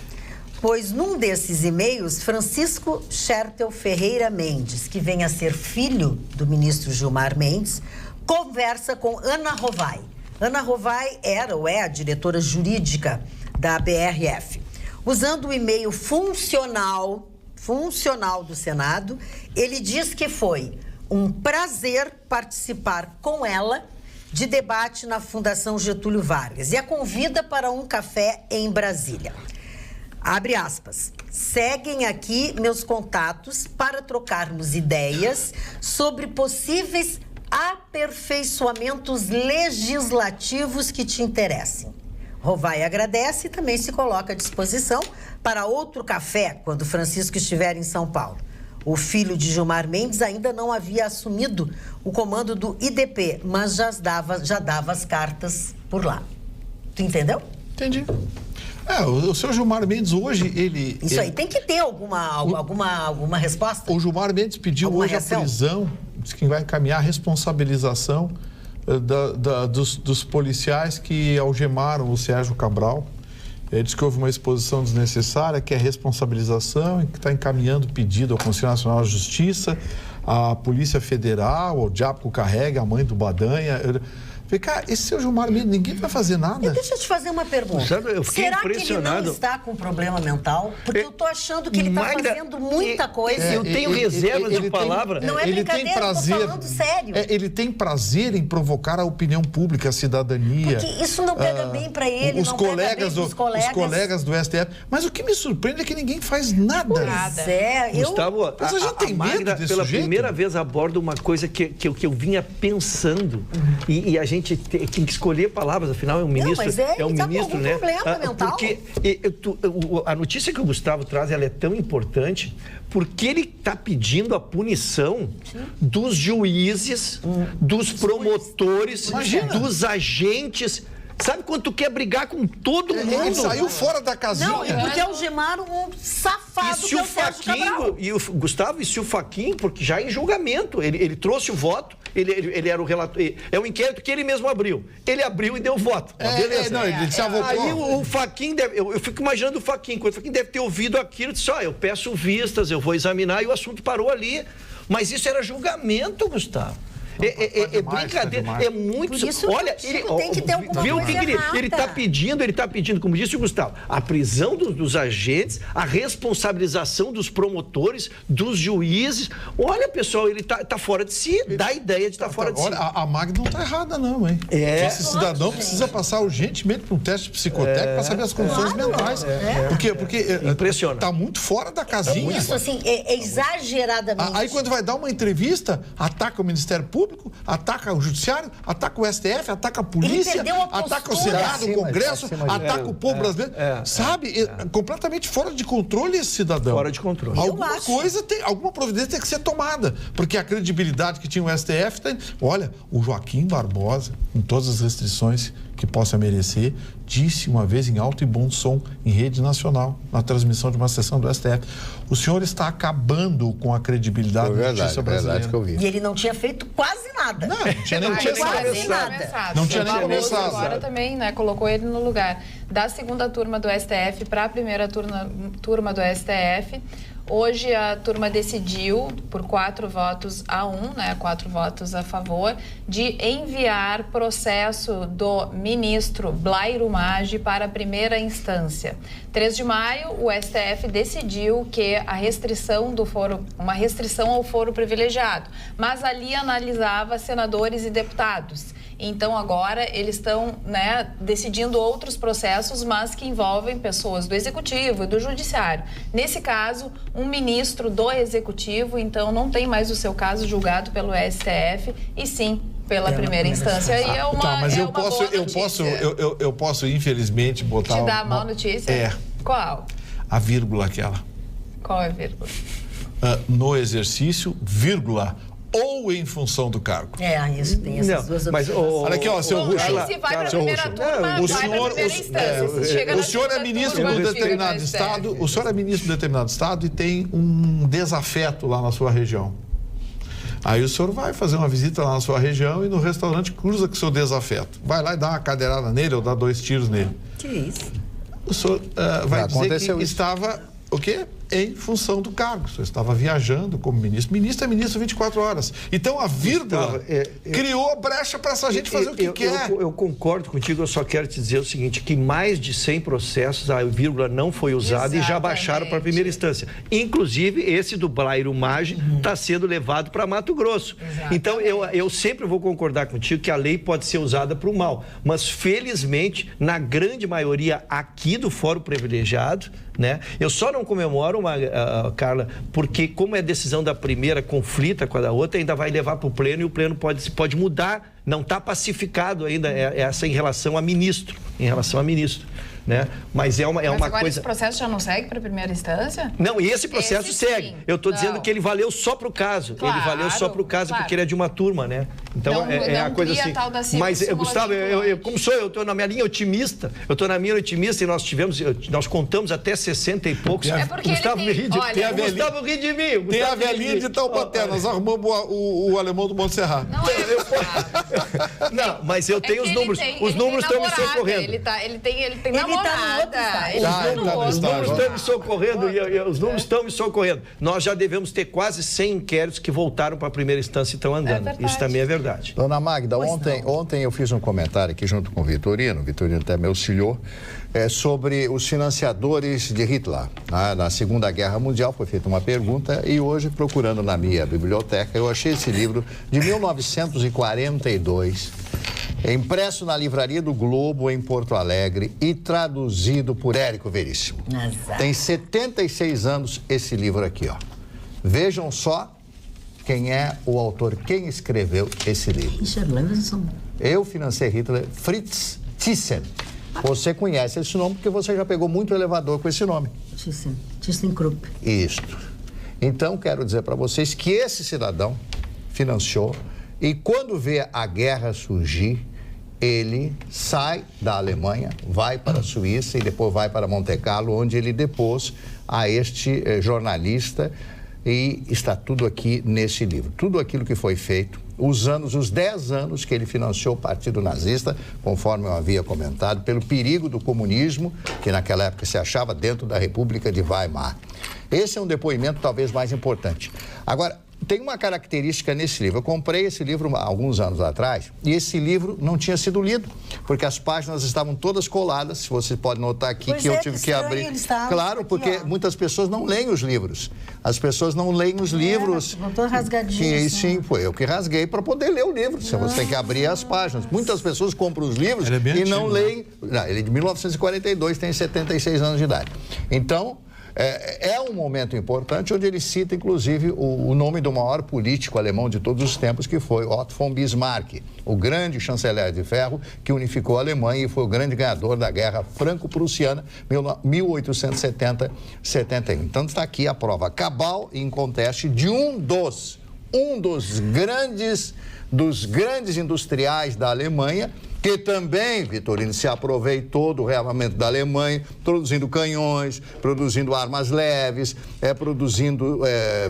Pois num desses e-mails, Francisco Schertel Ferreira Mendes, que vem a ser filho do ministro Gilmar Mendes, conversa com Ana Rovai. Ana Rovai era ou é a diretora jurídica da BRF. Usando o e-mail funcional do Senado, ele diz que foi um prazer participar com ela de debate na Fundação Getúlio Vargas e a convida para um café em Brasília. Abre aspas. Seguem aqui meus contatos para trocarmos ideias sobre possíveis aperfeiçoamentos legislativos que te interessem. Rovai agradece e também se coloca à disposição para outro café quando Francisco estiver em São Paulo. O filho de Gilmar Mendes ainda não havia assumido o comando do IDP, mas já dava as cartas por lá. Tu entendeu? Entendi. O seu Gilmar Mendes hoje, Isso aí tem que ter alguma resposta? O Gilmar Mendes pediu alguma hoje reação? A prisão, diz que vai encaminhar a responsabilização dos policiais que algemaram o Sérgio Cabral. Ele disse que houve uma exposição desnecessária, que é responsabilização, e que está encaminhando pedido ao Conselho Nacional de Justiça, à Polícia Federal, ao Diabo Carrega, a mãe do Badanha. Cara, esse seu Gilmar Mendes, ninguém vai fazer nada. Deixa eu te fazer uma pergunta. Eu fiquei Será impressionado. que ele não está com problema mental? Porque eu tô achando que ele está fazendo muita coisa. Eu tenho reservas de palavra. Não é brincadeira, eu tô falando sério. Ele tem prazer em provocar a opinião pública, a cidadania. Porque isso não pega bem para ele, os colegas do STF. Mas o que me surpreende é que ninguém faz nada. Gustavo, mas a gente tem medo desse pela sujeito? primeira vez aborda uma coisa que eu vinha pensando. E a gente tem que escolher palavras, afinal é um ministro. Não, mas ministro, né? Problema mental. Porque a notícia que o Gustavo traz, ela é tão importante porque ele está pedindo a punição dos juízes, dos promotores, dos agentes. Sabe quando tu quer brigar com todo mundo? Ele saiu fora da casinha. Não, e porque algemaram um safado que é o Sérgio Cabral. E o Gustavo, e se o Fachin, porque já em julgamento, ele trouxe o voto, ele era o relator, é o inquérito que ele mesmo abriu. Ele abriu e deu voto. Beleza. Ele se avocou. Aí o Fachin, eu fico imaginando o Fachin, quando o Fachin deve ter ouvido aquilo, disse, eu peço vistas, eu vou examinar, e o assunto parou ali. Mas isso era julgamento, Gustavo. Brincadeira, é muito... Por isso, olha, tem que ter alguma viu coisa errada. Ele está pedindo, como disse o Gustavo, a prisão dos agentes, a responsabilização dos promotores, dos juízes. Olha, pessoal, ele tá fora de si, dá a ideia de estar fora de si. Olha, a Magda não está errada não, hein? Esse cidadão precisa passar urgentemente por um teste psicotécnico para saber as condições mentais. Porque impressionante. Está muito fora da casinha. Isso, assim, exageradamente. Aí quando vai dar uma entrevista, ataca o Ministério Público, ataca o Judiciário, ataca o STF, ataca a polícia, ataca o Senado, o Congresso, ataca o povo brasileiro. Sabe? Completamente fora de controle esse cidadão. Fora de controle. Alguma providência tem que ser tomada, porque a credibilidade que tinha o STF... Olha, o Joaquim Barbosa, com todas as restrições que possa merecer, disse uma vez em alto e bom som, em rede nacional, na transmissão de uma sessão do STF, o senhor está acabando com a credibilidade da justiça brasileira. Que eu vi. E ele não tinha feito quase nada. Não tinha nem começado. Não tinha nem começado. Agora também, né, colocou ele no lugar da segunda turma do STF para a primeira turma do STF. Hoje a turma decidiu, por 4 votos a 1, né, 4 votos a favor, de enviar processo do ministro Blairo Maggi para a primeira instância. 3 de maio, o STF decidiu que a restrição do foro, uma restrição ao foro privilegiado, mas ali analisava senadores e deputados. Então, agora, eles estão, né, decidindo outros processos, mas que envolvem pessoas do Executivo e do Judiciário. Nesse caso, um ministro do Executivo, então, não tem mais o seu caso julgado pelo STF, e sim pela primeira instância. E é uma, mas é eu uma posso, boa eu posso, infelizmente, botar... Te dar a má notícia? É. Qual? A vírgula aquela. Qual é a vírgula? No exercício, vírgula, ou em função do cargo. Isso tem essas duas opções. Olha aqui, ó, seu Ruxo. Se vai para a primeira turma, O vai para senhor, a primeira instância. Se chega na o senhor é segunda ministro turma, de um fica determinado no estado, STF. o senhor é ministro de um determinado estado e tem um desafeto lá na sua região. Aí o senhor vai fazer uma visita lá na sua região e no restaurante cruza com o seu desafeto. Vai lá e dá uma cadeirada nele ou dá 2 tiros nele. Que isso? O senhor vai dizer que isso. estava, o quê? Em função do cargo. O senhor estava viajando como ministro. Ministro é ministro 24 horas. Então, a vírgula criou a brecha para essa gente fazer o que quer. Eu concordo contigo, eu só quero te dizer o seguinte, que mais de 100 processos, a vírgula não foi usada e já baixaram para a primeira instância. Inclusive, esse do Blairo Maggi está sendo levado para Mato Grosso. Exatamente. Então, eu sempre vou concordar contigo que a lei pode ser usada para o mal. Mas, felizmente, na grande maioria aqui do Fórum Privilegiado, né, eu só não comemoro, Carla, porque como é decisão da primeira, conflita com a da outra, ainda vai levar para o pleno e o pleno pode mudar, não está pacificado ainda essa em relação a ministro, né? Mas é uma agora coisa... esse processo já não segue para a primeira instância? Não, e esse processo esse segue. sim. Eu estou dizendo que ele valeu só para o caso. Claro, ele valeu só para o caso porque ele é de uma turma, né? Então Não- é não a coisa cria assim. tal da Mas Gustavo, vinculante. como sou eu estou na minha linha otimista. E nós contamos até 60 e poucos. É porque Gustavo ele ri tem- de olha, Gustavo ri de mim. Tem a Gustavo ri de velhinha mim. de Taubaté. Nós arrumamos o alemão do Monte Serra. Não é Não, mas eu tenho os números. Os números estão me socorrendo. Ele tem no outro namorada. estágio. Ele tá no Os outro. números estão me socorrendo os números estão me socorrendo. Nós já devemos ter quase 100 inquéritos que voltaram para a primeira instância e estão andando. verdade. Isso também é verdade. Dona Magda, ontem eu fiz um comentário aqui junto com o Vitorino até me auxiliou, sobre os financiadores de Hitler. Na Segunda Guerra Mundial foi feita uma pergunta e hoje, procurando na minha biblioteca, eu achei esse livro de 1942, impresso na Livraria do Globo, em Porto Alegre, e traduzido por Érico Veríssimo. Azar. Tem 76 anos esse livro aqui, ó. Vejam só quem é o autor, quem escreveu esse livro. Richard Levinson. Eu financei Hitler, Fritz Thyssen. Você conhece esse nome porque você já pegou muito elevador com esse nome. ThyssenKrupp. Isto. Então, quero dizer para vocês que esse cidadão financiou e quando vê a guerra surgir, ele sai da Alemanha, vai para a Suíça e depois vai para Monte Carlo, onde ele depôs a este jornalista, e está tudo aqui nesse livro. Tudo aquilo que foi feito, os 10 anos que ele financiou o Partido Nazista, conforme eu havia comentado, pelo perigo do comunismo, que naquela época se achava dentro da República de Weimar. Esse é um depoimento talvez mais importante. Agora, tem uma característica nesse livro. Eu comprei esse livro há alguns anos atrás e esse livro não tinha sido lido, porque as páginas estavam todas coladas. Você pode notar aqui que eu tive que abrir. Claro, porque muitas pessoas não leem os livros. As pessoas não leem os livros. Botou rasgadinho. Sim, foi eu que rasguei para poder ler o livro. Você tem que abrir as páginas. Muitas pessoas compram os livros e não leem. Não, ele é de 1942, tem 76 anos de idade. Então, é um momento importante onde ele cita, inclusive, o nome do maior político alemão de todos os tempos, que foi Otto von Bismarck, o grande chanceler de ferro que unificou a Alemanha e foi o grande ganhador da Guerra Franco-Prussiana, 1870-71. Então, está aqui a prova cabal e inconteste de um dos grandes industriais da Alemanha, que também, Vitorino, se aproveitou do rearmamento da Alemanha, produzindo canhões, produzindo armas leves, produzindo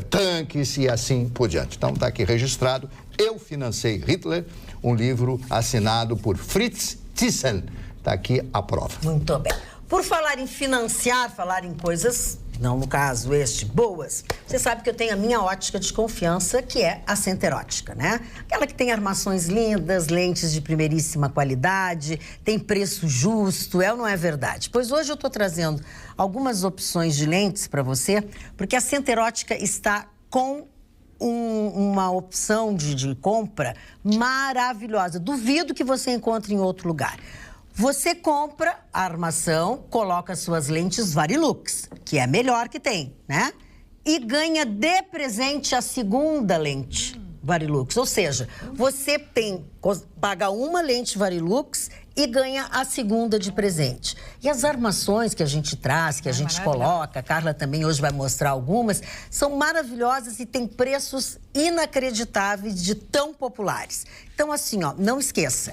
tanques e assim por diante. Então, está aqui registrado. Eu financei Hitler, um livro assinado por Fritz Thyssen. Está aqui a prova. Muito bem. Por falar em financiar, falar em coisas, não no caso boas, você sabe que eu tenho a minha ótica de confiança, que é a Center Ótica, né? Aquela que tem armações lindas, lentes de primeiríssima qualidade, tem preço justo, é ou não é verdade? Pois hoje eu estou trazendo algumas opções de lentes para você, porque a Center Ótica está com uma opção de compra maravilhosa. Duvido que você encontre em outro lugar. Você compra a armação, coloca suas lentes Varilux, que é a melhor que tem, né? E ganha de presente a segunda lente Varilux. Ou seja, você paga uma lente Varilux e ganha a segunda de presente. E as armações que a gente traz, que a gente coloca, a Carla também hoje vai mostrar algumas, são maravilhosas e têm preços inacreditáveis de tão populares. Então, assim, ó, não esqueça,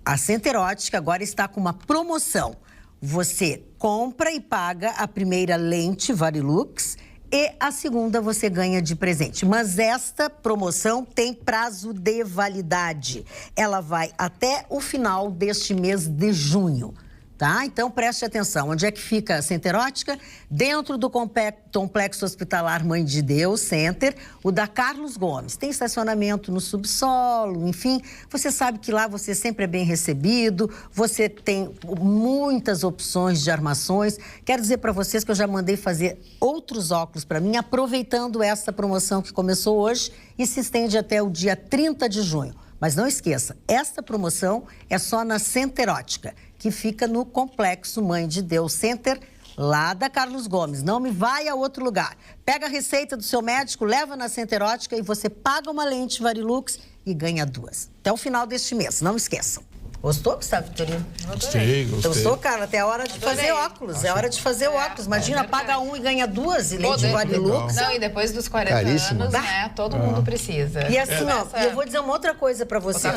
a Center Ótica agora está com uma promoção. Você compra e paga a primeira lente Varilux e a segunda você ganha de presente. Mas esta promoção tem prazo de validade. Ela vai até o final deste mês de junho, tá? Então, preste atenção. Onde é que fica a Center Ótica? Dentro do Complexo Hospitalar Mãe de Deus Center, o da Carlos Gomes. Tem estacionamento no subsolo, enfim. Você sabe que lá você sempre é bem recebido, você tem muitas opções de armações. Quero dizer para vocês que eu já mandei fazer outros óculos para mim, aproveitando essa promoção que começou hoje e se estende até o dia 30 de junho. Mas não esqueça, esta promoção é só na Center Ótica, que fica no Complexo Mãe de Deus Center, lá da Carlos Gomes. Não me vai a outro lugar. Pega a receita do seu médico, leva na Center Ótica e você paga uma lente Varilux e ganha 2. Até o final deste mês, não esqueçam. Gostou, Gustavo Vitorino? Gostei. Gostou, Carla? Até a hora de fazer óculos. É hora de fazer óculos. Imagina, paga um e ganha 2 e lente Varilux. Não, e depois dos 40 anos, né? Todo mundo precisa. E assim, ó, eu vou dizer uma outra coisa pra vocês.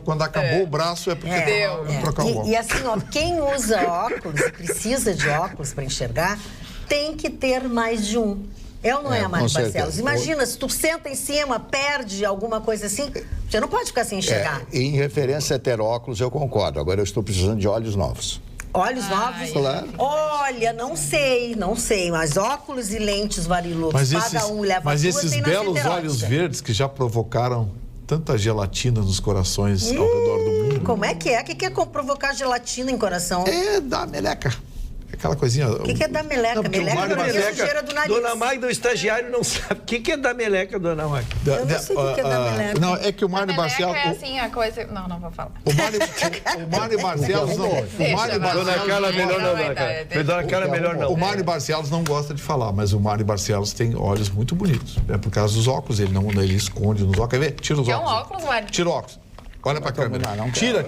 Quando acabou o braço é porque deu. Trocar o óculos. E assim, ó, quem usa óculos e precisa de óculos para enxergar, tem que ter mais de um. É ou não é, Mário Barcelos? Imagina, se tu senta em cima, perde alguma coisa assim, você não pode ficar sem enxergar. Em referência a ter óculos, eu concordo. Agora eu estou precisando de olhos novos. Olhos novos? Claro. Olha, não sei, mas óculos e lentes Varilux, paga um, leva mas duas, esses tem na belos Center olhos Ótica. verdes que já provocaram tanta gelatina nos corações ao redor do mundo. Como é que é? O que é provocar gelatina em coração? É da meleca. Aquela coisinha... O que é da meleca? Não, porque o Mário Meleca sujeira do nariz. Dona Magda, o estagiário, não sabe. O que é da meleca, Dona Magda? Eu não sei o que é da meleca. Não, é que o Mário Barcelos... É assim, a coisa... Não vou falar. O Mário Barcelos não... Dona Carla, melhor não, Dona Carla. Dona Carla, melhor não. O Mário Barcelos não gosta de falar, mas o Mário Barcelos tem olhos muito bonitos. É por causa dos óculos, ele esconde nos óculos. Quer ver? Tira os Que é óculos. um óculos, Mário? Tira o óculos. Olha pra câmera. Tira.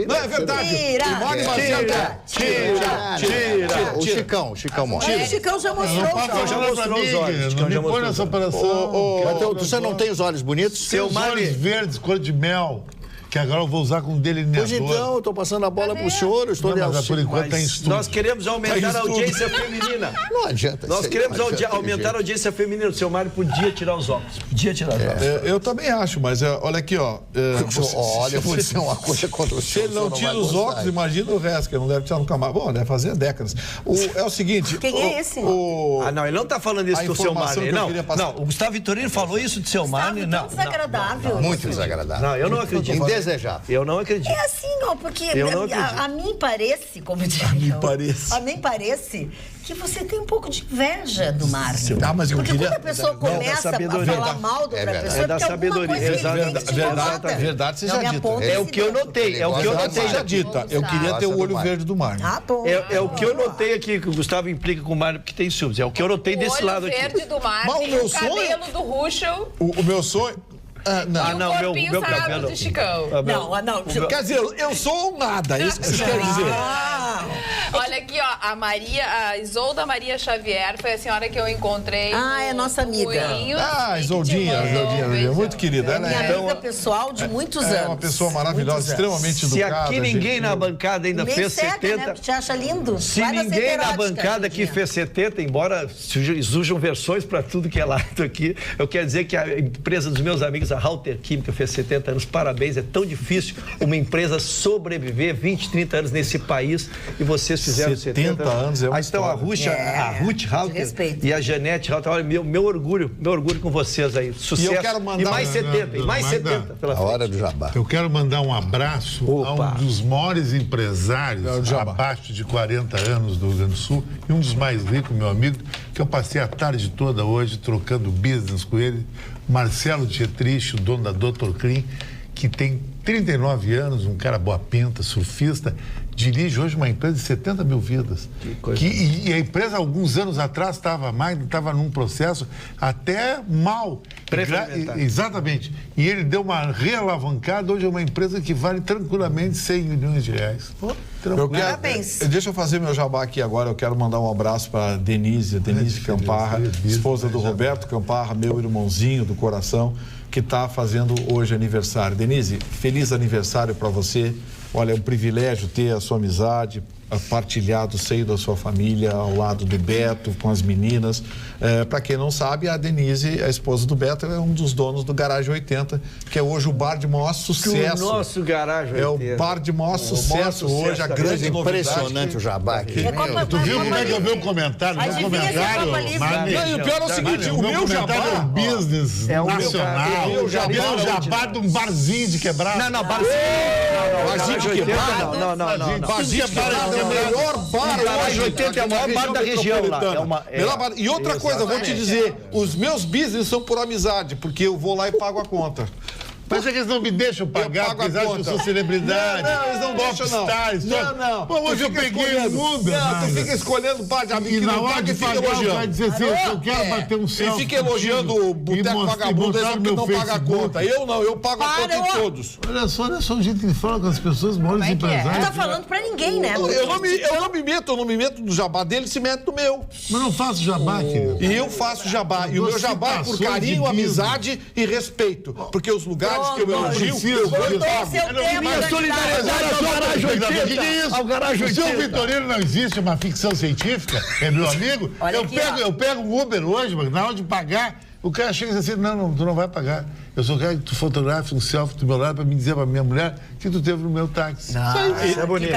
Não, é verdade. O Mário Barcelos... Tira. O Chicão mostra. O Chicão já mostrou os olhos. já mostrou os olhos. Não me põe nessa operação. Mas você não tem os olhos bonitos? Seus olhos verdes, cor de mel, que agora eu vou usar com delineador. Pois então, eu estou passando a bola pro senhor, eu estou Mas por enquanto está em estudo. Nós queremos aumentar a audiência feminina. Não adianta. Nós queremos aumentar a audiência feminina. O seu Mário podia tirar os óculos. Podia tirar os óculos. Eu também acho, mas olha aqui, ó. Olha, eu vou dizer uma coisa contra o Se senhor. ele não tira os óculos, imagina o resto, que ele não deve tirar nunca mais. Bom, deve fazer décadas. É o seguinte... Quem é esse? Não, ele não está falando isso do seu Mário. Não, o Gustavo Vitorino falou isso do seu Mário. Não, desagradável. Muito desagradável. Não, eu não acredito. Indesejável. Eu não acredito. É assim, ó, porque Eu não acredito. a mim parece, como diria. A mim parece que você tem um pouco de inveja do Márcio. Ah, mas eu porque queria... quando a pessoa começa a falar mal de outra pessoa, É da porque alguma sabedoria. coisa que ele tem que te incomoda. Verdade seja Não me dita. aponta É o esse que eu dedo. notei. É o que eu notei. Seja dita. Eu queria ter o olho verde do Mário. Ah, bom. É o que eu notei aqui, que o Gustavo implica com o Mário, porque tem ciúmes. É o que eu notei desse lado aqui. O olho verde do Mário, Mas o tem meu o cabelo do Ruschel O meu sonho... e o corpinho sarado do Chicão. Não. Quer dizer, eu sou um nada, é isso que você quer dizer. Olha aqui, ó, a Isolda Maria Xavier foi a senhora que eu encontrei. É nossa amiga. Isoldinha, muito querida. Ela Minha amiga pessoal de muitos anos. É uma pessoa maravilhosa, extremamente educada. Se aqui ninguém na bancada ainda fez 70... Né? Te acha lindo? Se ninguém na bancada aqui fez 70, embora surjam versões para tudo que é lado aqui, eu quero dizer que a empresa dos meus amigos, a Halter Química, fez 70 anos. Parabéns, é tão difícil uma empresa sobreviver 20, 30 anos nesse país e vocês vocês fizeram 70 anos. Aí estão a Ruth Halter e a Janete Halter. Olha, meu orgulho com vocês aí. Sucesso. E eu quero mandar... E mais 70 pela frente. A hora do jabá. Eu quero mandar um abraço a um dos maiores empresários abaixo de 40 anos do Rio Grande do Sul e um dos mais ricos, meu amigo, que eu passei a tarde toda hoje trocando business com ele, Marcelo Dietrich, o dono da Dr. Clean, que tem 39 anos, um cara boa pinta, surfista, dirige hoje uma empresa de 70 mil vidas. E a empresa, alguns anos atrás, estava num processo até mal. Exatamente. E ele deu uma realavancada, hoje é uma empresa que vale tranquilamente 100 milhões de reais. Parabéns. Deixa eu fazer meu jabá aqui agora. Eu quero mandar um abraço para Denise Camparra, esposa do Roberto Camparra, meu irmãozinho do coração, que está fazendo hoje aniversário. Denise, feliz aniversário para você. Olha, é um privilégio ter a sua amizade, partilhar do seio da sua família, ao lado do Beto, com as meninas. Para quem não sabe, a Denise, a esposa do Beto, é um dos donos do Garagem 80, que é hoje o bar de maior sucesso. O nosso Garagem 80. É o bar de maior sucesso hoje, a grande novidade. Impressionante o jabá aqui. Tu viu como é que eu vi o comentário? Adivinha se é Copa Livre. Não, e o pior é o seguinte, o meu jabá é um business nacional. o jabá de um barzinho de quebrado. Não, barzinho. Barzinho de quebrado. Não. Barzinho de quebrado é o melhor bar hoje. Garagem 80 é o maior bar da região lá. E outra coisa, vou te dizer, os meus business são por amizade, porque eu vou lá e pago a conta. Mas é que eles não me deixam pagar, porque eles acham que eu sou celebridade. Não, eles não deixam, não. Não. Pô, hoje eu peguei um Uber. Não, tu fica escolhendo o bar de amigo e que na não hora paga de e fica pagar, elogiando. vai dizer assim, eu quero bater um selfie. E fica elogiando o boteco vagabundo, eles que não paga a conta. Eu não, eu pago a conta em todos. Olha só o jeito que ele fala com as pessoas, maiores empresários. Não tá falando pra ninguém, né? Eu não me meto no jabá dele, se mete no meu. Mas não faço jabá, querido. E eu faço jabá. E o meu jabá é por carinho, amizade e respeito. Porque os lugares que eu elogio, Minha solidariedade ao Garagem 80. O que é isso? Ao Garagem 80. O seu Vitorino não existe uma ficção científica? É meu amigo? Eu pego um Uber hoje, mas na hora de pagar, o cara chega e diz assim, não, tu não vai pagar. Eu só quero que tu fotografe um selfie do meu lado para me dizer para minha mulher que tu teve no meu táxi. Isso é bonito.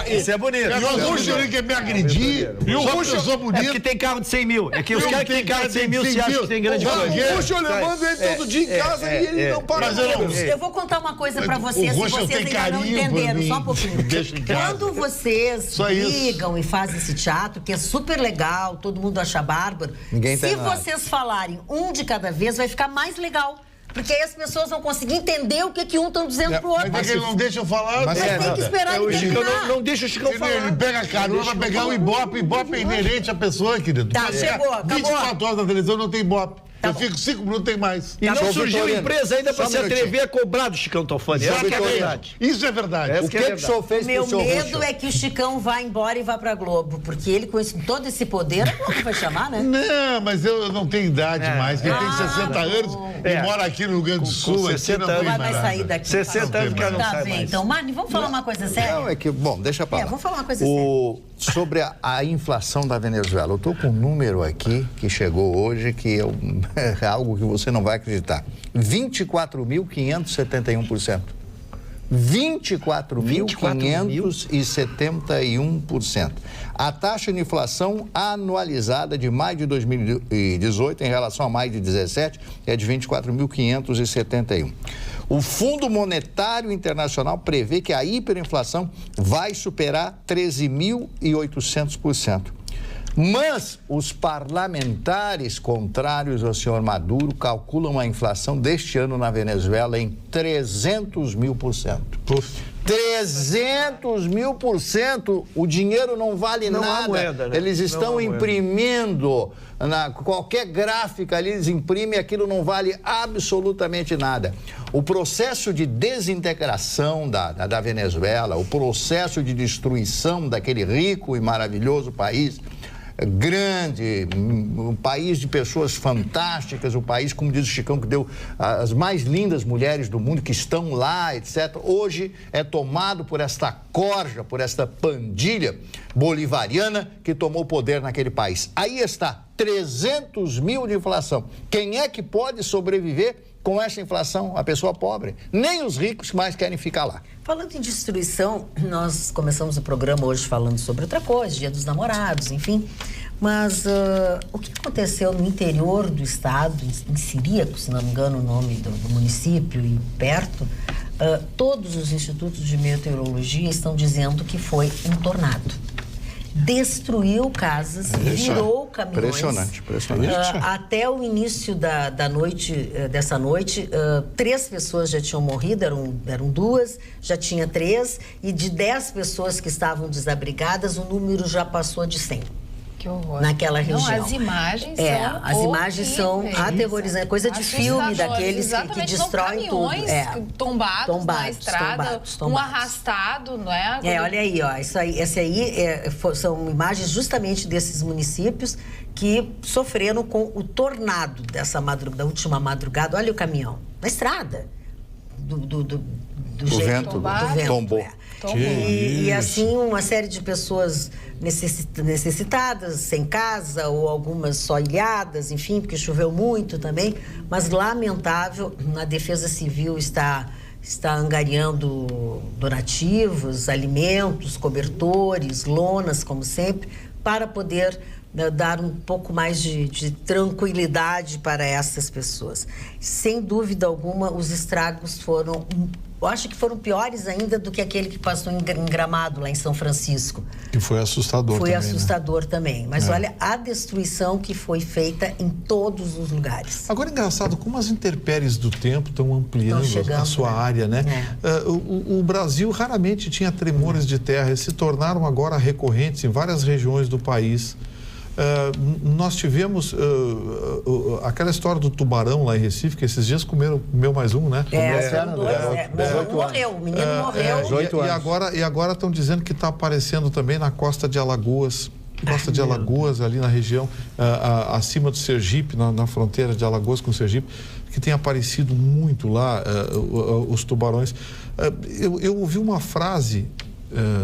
Isso é bonito. E o Ruxo quer me agredir. E o Ruxo eu sou bonito. É porque tem carro de 100 mil. É que os caras que tem carro de 100 mil se acham que tem grande coisa. O Ruxo eu levando ele todo dia em casa e ele não para. Eu vou contar uma coisa pra vocês, se vocês ainda não entenderam, só um pouquinho. Quando vocês ligam e fazem esse teatro, que é super legal, todo mundo acha bárbaro, se vocês falarem um de cada vez, vai ficar mais legal. Porque aí as pessoas vão conseguir entender o que um estão dizendo pro outro. Mas ele não deixa eu falar. Mas tem que esperar ele terminar. Não deixa o Chicão falar. Ele pega a carona pra pegar o Ibope. Ibope é inerente à pessoa, querido. Tá, chegou, acabou. 24 horas na televisão não tem Ibope. Eu fico 5 minutos, tem mais. E não surgiu empresa ainda pra se atrever a cobrar do Chicão Tofani. Essa é a verdade. Isso é verdade. O que o senhor fez pro senhor Meu medo é que o Chicão vá embora e vá pra Globo. Porque ele, com todo esse poder, a Globo vai chamar, né? Não, mas eu não tenho idade mais. Quem tem 60 anos e mora aqui no Rio Grande do Sul, com 60 aqui não vai sair daqui. 60 anos que ela não sai mais. Então, Marne, vamos falar uma coisa séria? Não, é que, bom, deixa pra lá. Vamos falar uma coisa séria. Sobre a inflação da Venezuela, eu estou com um número aqui que chegou hoje que é algo que você não vai acreditar. 24.571%. 24.571%. A taxa de inflação anualizada de maio de 2018 em relação a maio de 2017 é de 24.571%. O Fundo Monetário Internacional prevê que a hiperinflação vai superar 13.800%. Mas os parlamentares contrários ao senhor Maduro calculam a inflação deste ano na Venezuela em 300.000%. 300.000%, o dinheiro não vale nada. Moeda, né? Eles estão imprimindo, qualquer gráfica ali eles imprimem, aquilo não vale absolutamente nada. O processo de desintegração da Venezuela, o processo de destruição daquele rico e maravilhoso país, grande, um país de pessoas fantásticas, um país, como diz o Chicão, que deu as mais lindas mulheres do mundo que estão lá, etc. Hoje é tomado por esta corja, por esta pandilha bolivariana que tomou poder naquele país. Aí está 300 mil de inflação. Quem é que pode sobreviver com essa inflação? A pessoa pobre. Nem os ricos mais querem ficar lá. Falando em destruição, nós começamos o programa hoje falando sobre outra coisa, Dia dos Namorados, enfim. Mas o que aconteceu no interior do estado, em Ciríaco, se não me engano o nome do município e perto, todos os institutos de meteorologia estão dizendo que foi um tornado. Destruiu casas, virou caminhões. Impressionante. Até o início da noite, dessa noite, 3 pessoas já tinham morrido, eram 2, já tinha 3, e de 10 pessoas que estavam desabrigadas, o número já passou de 100. Que horror. Naquela região. Não, as imagens são as imagens são aterrorizantes, coisa de filme daqueles que destroem tudo. Tombados na estrada, um arrastado, não é? Olha aí, ó, esse aí são imagens justamente desses municípios que sofreram com o tornado da última madrugada. Olha o caminhão, na estrada. O vento tombou. E assim, uma série de pessoas necessitadas, sem casa, ou algumas só ilhadas, enfim, porque choveu muito também. Mas, lamentável, a Defesa Civil está angariando donativos, alimentos, cobertores, lonas, como sempre, para poder dar um pouco mais de tranquilidade para essas pessoas. Sem dúvida alguma, os estragos foram... Eu acho que foram piores ainda do que aquele que passou em Gramado, lá em São Francisco. Que foi assustador também. Foi assustador também. Mas olha a destruição que foi feita em todos os lugares. Agora, engraçado, como as intempéries do tempo estão ampliando a sua área, né? O Brasil raramente tinha tremores de terra. Eles se tornaram agora recorrentes em várias regiões do país. Nós tivemos aquela história do tubarão lá em Recife, que esses dias comeu mais um, né? Morreu, o menino morreu. E agora estão dizendo que está aparecendo também na costa de Alagoas. Ali na região, acima do Sergipe, na fronteira de Alagoas com o Sergipe, que tem aparecido muito lá os tubarões. Eu ouvi uma frase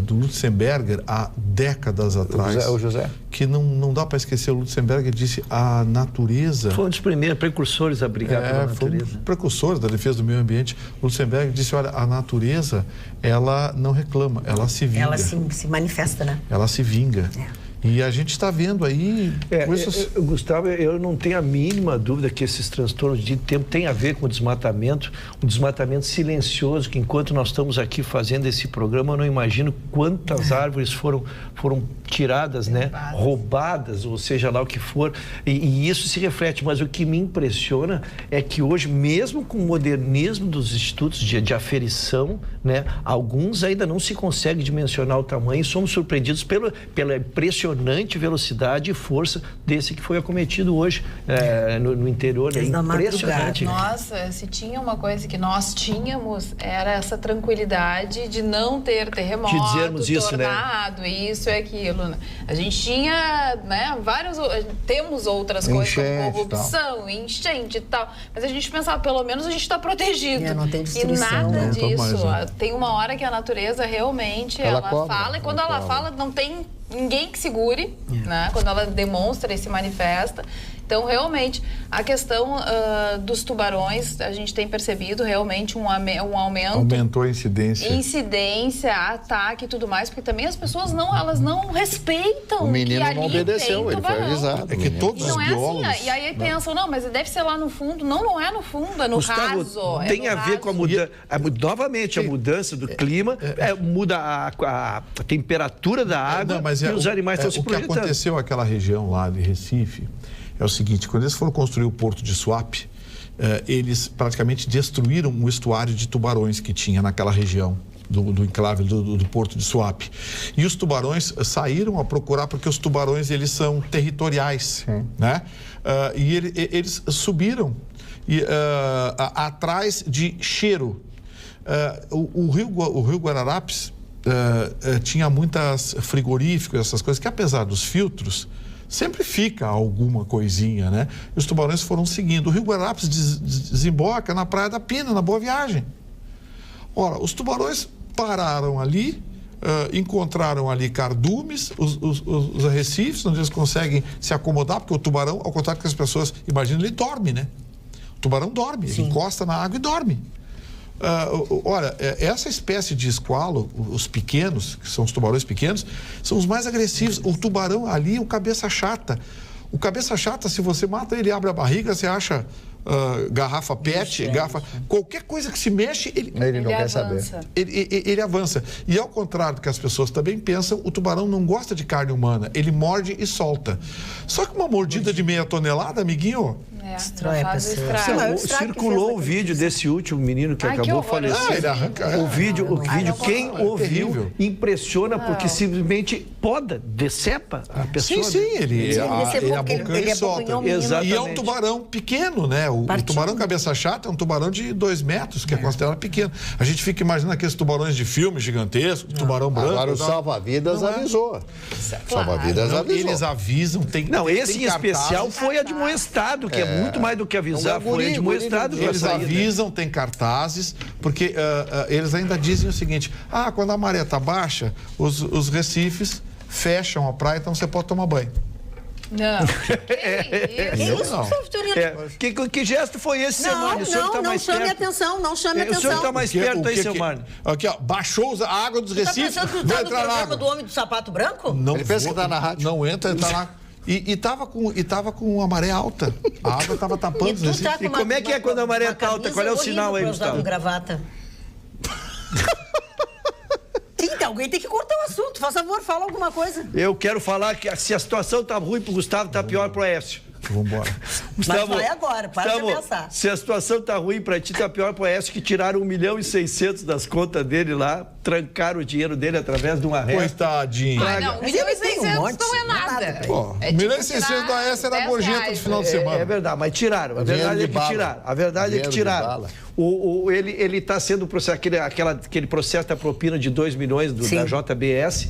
do Lutzenberger há décadas atrás. O José? Que não dá para esquecer. O Lutzenberger disse: a natureza... Foi um dos primeiros precursores a brigar pela natureza. Foi um precursor da defesa do meio ambiente. O Lutzenberger disse: olha, a natureza, ela não reclama, ela se vinga. Ela se manifesta, né? Ela se vinga. E a gente está vendo aí coisas... Gustavo, eu não tenho a mínima dúvida que esses transtornos de tempo têm a ver com o desmatamento, um desmatamento silencioso, que enquanto nós estamos aqui fazendo esse programa, eu não imagino quantas árvores foram tiradas, né? Roubadas, ou seja lá o que for, e isso se reflete. Mas o que me impressiona é que hoje, mesmo com o modernismo dos institutos de aferição, né? Alguns ainda não se consegue dimensionar o tamanho, e somos surpreendidos pela impressionante velocidade e força desse que foi acometido hoje no interior. É impressionante. Nossa, se tinha uma coisa que nós tínhamos, era essa tranquilidade de não ter terremoto, de dizermos isso, tornado, né? Isso e aquilo. Né? A gente tinha, né, temos outras coisas, como corrupção, enchente e tal, mas a gente pensava, pelo menos a gente está protegido. Não tem destruição. E nada disso. Tem uma hora que a natureza realmente, ela fala, e quando ela fala, não tem ninguém que segure, né? Quando ela demonstra e se manifesta. Então, realmente, a questão dos tubarões, a gente tem percebido realmente um aumento. Aumentou a incidência. Ataque e tudo mais, porque também as pessoas elas não respeitam. O menino não obedeceu, ele foi avisado. É que todos os biólogos... Assim, e aí pensam, não, mas deve ser lá no fundo. Não é no fundo, é no raso. Tem a ver com a mudança. Novamente, a mudança do clima, muda a temperatura da água, e os animais estão se projetando. O que aconteceu naquela região lá de Recife é o seguinte: quando eles foram construir o porto de Suape, eles praticamente destruíram o estuário de tubarões que tinha naquela região do enclave do porto de Suape. E os tubarões saíram a procurar, porque os tubarões, eles são territoriais, né? E eles subiram atrás de cheiro. O rio Guararapes tinha muitas frigoríficos, essas coisas, que apesar dos filtros, sempre fica alguma coisinha, né? E os tubarões foram seguindo. O rio Guararapes desemboca na Praia da Pina, na Boa Viagem. Ora, os tubarões pararam ali, encontraram ali cardumes, os arrecifes, onde eles conseguem se acomodar, porque o tubarão, ao contrário que as pessoas imaginam, ele dorme, né? O tubarão dorme, ele encosta na água e dorme. Olha, essa espécie de esqualo, os pequenos, que são os tubarões pequenos, são os mais agressivos. O tubarão ali, o cabeça chata. O cabeça chata, se você mata ele, abre a barriga, você acha garrafa PET, qualquer coisa que se mexe, ele não quer saber. Ele avança. E ao contrário do que as pessoas também pensam, o tubarão não gosta de carne humana, ele morde e solta. Só que uma mordida de meia tonelada, amiguinho... Destrói a pessoa. Circulou o vídeo desse último menino que acabou falecendo. Ele arranca. O vídeo, quem ouviu, impressiona porque simplesmente poda, decepa a pessoa. Sim, ele abocanha e solta. Exatamente. E é um tubarão pequeno, né? O tubarão cabeça chata é um tubarão de 2 metros, que é considerado pequeno. A gente fica imaginando aqueles tubarões de filme gigantescos, tubarão branco. Agora o Salva-Vidas avisou. Salva-Vidas avisou. Eles avisam, tem Não, esse tem em especial foi admoestado, que é muito mais do que avisar, foi admoestado. Eles avisam, tem cartazes, porque eles ainda dizem o seguinte: quando a maré está baixa, os recifes fecham a praia, então você pode tomar banho. Não. Que gesto foi esse, seu Márcio? Não chame atenção, não chame atenção. O senhor está mais perto aí, seu Márcio. Aqui, ó, baixou a água dos recifes. Tá pensando que tá no programa do Homem do Sapato Branco? Não, ele pensa que tá na rádio. Não entra, ele tá lá. E tava com a maré alta. A água tava tapando os recifes. E como é que é quando a maré tá alta? Qual é o sinal aí, Gustavo? Gravata. Alguém tem que cortar o assunto. Faz favor, fala alguma coisa. Eu quero falar que se a situação tá ruim pro Gustavo, tá pior pro Aécio. Vamos embora. Mas vai agora, para de pensar. Se a situação tá ruim pra ti, tá pior pro Aécio, que tiraram 1.600.000 das contas dele lá, trancaram o dinheiro dele através de um arresto. Coitadinho. Não, 1.600.000 não é nada. Pô, 1.600.000 da Aécio era a gorjeta do final de semana. É verdade, mas tiraram. A verdade é que tiraram. A verdade é que tiraram. Ele está sendo aquele processo da propina de 2 milhões da JBS.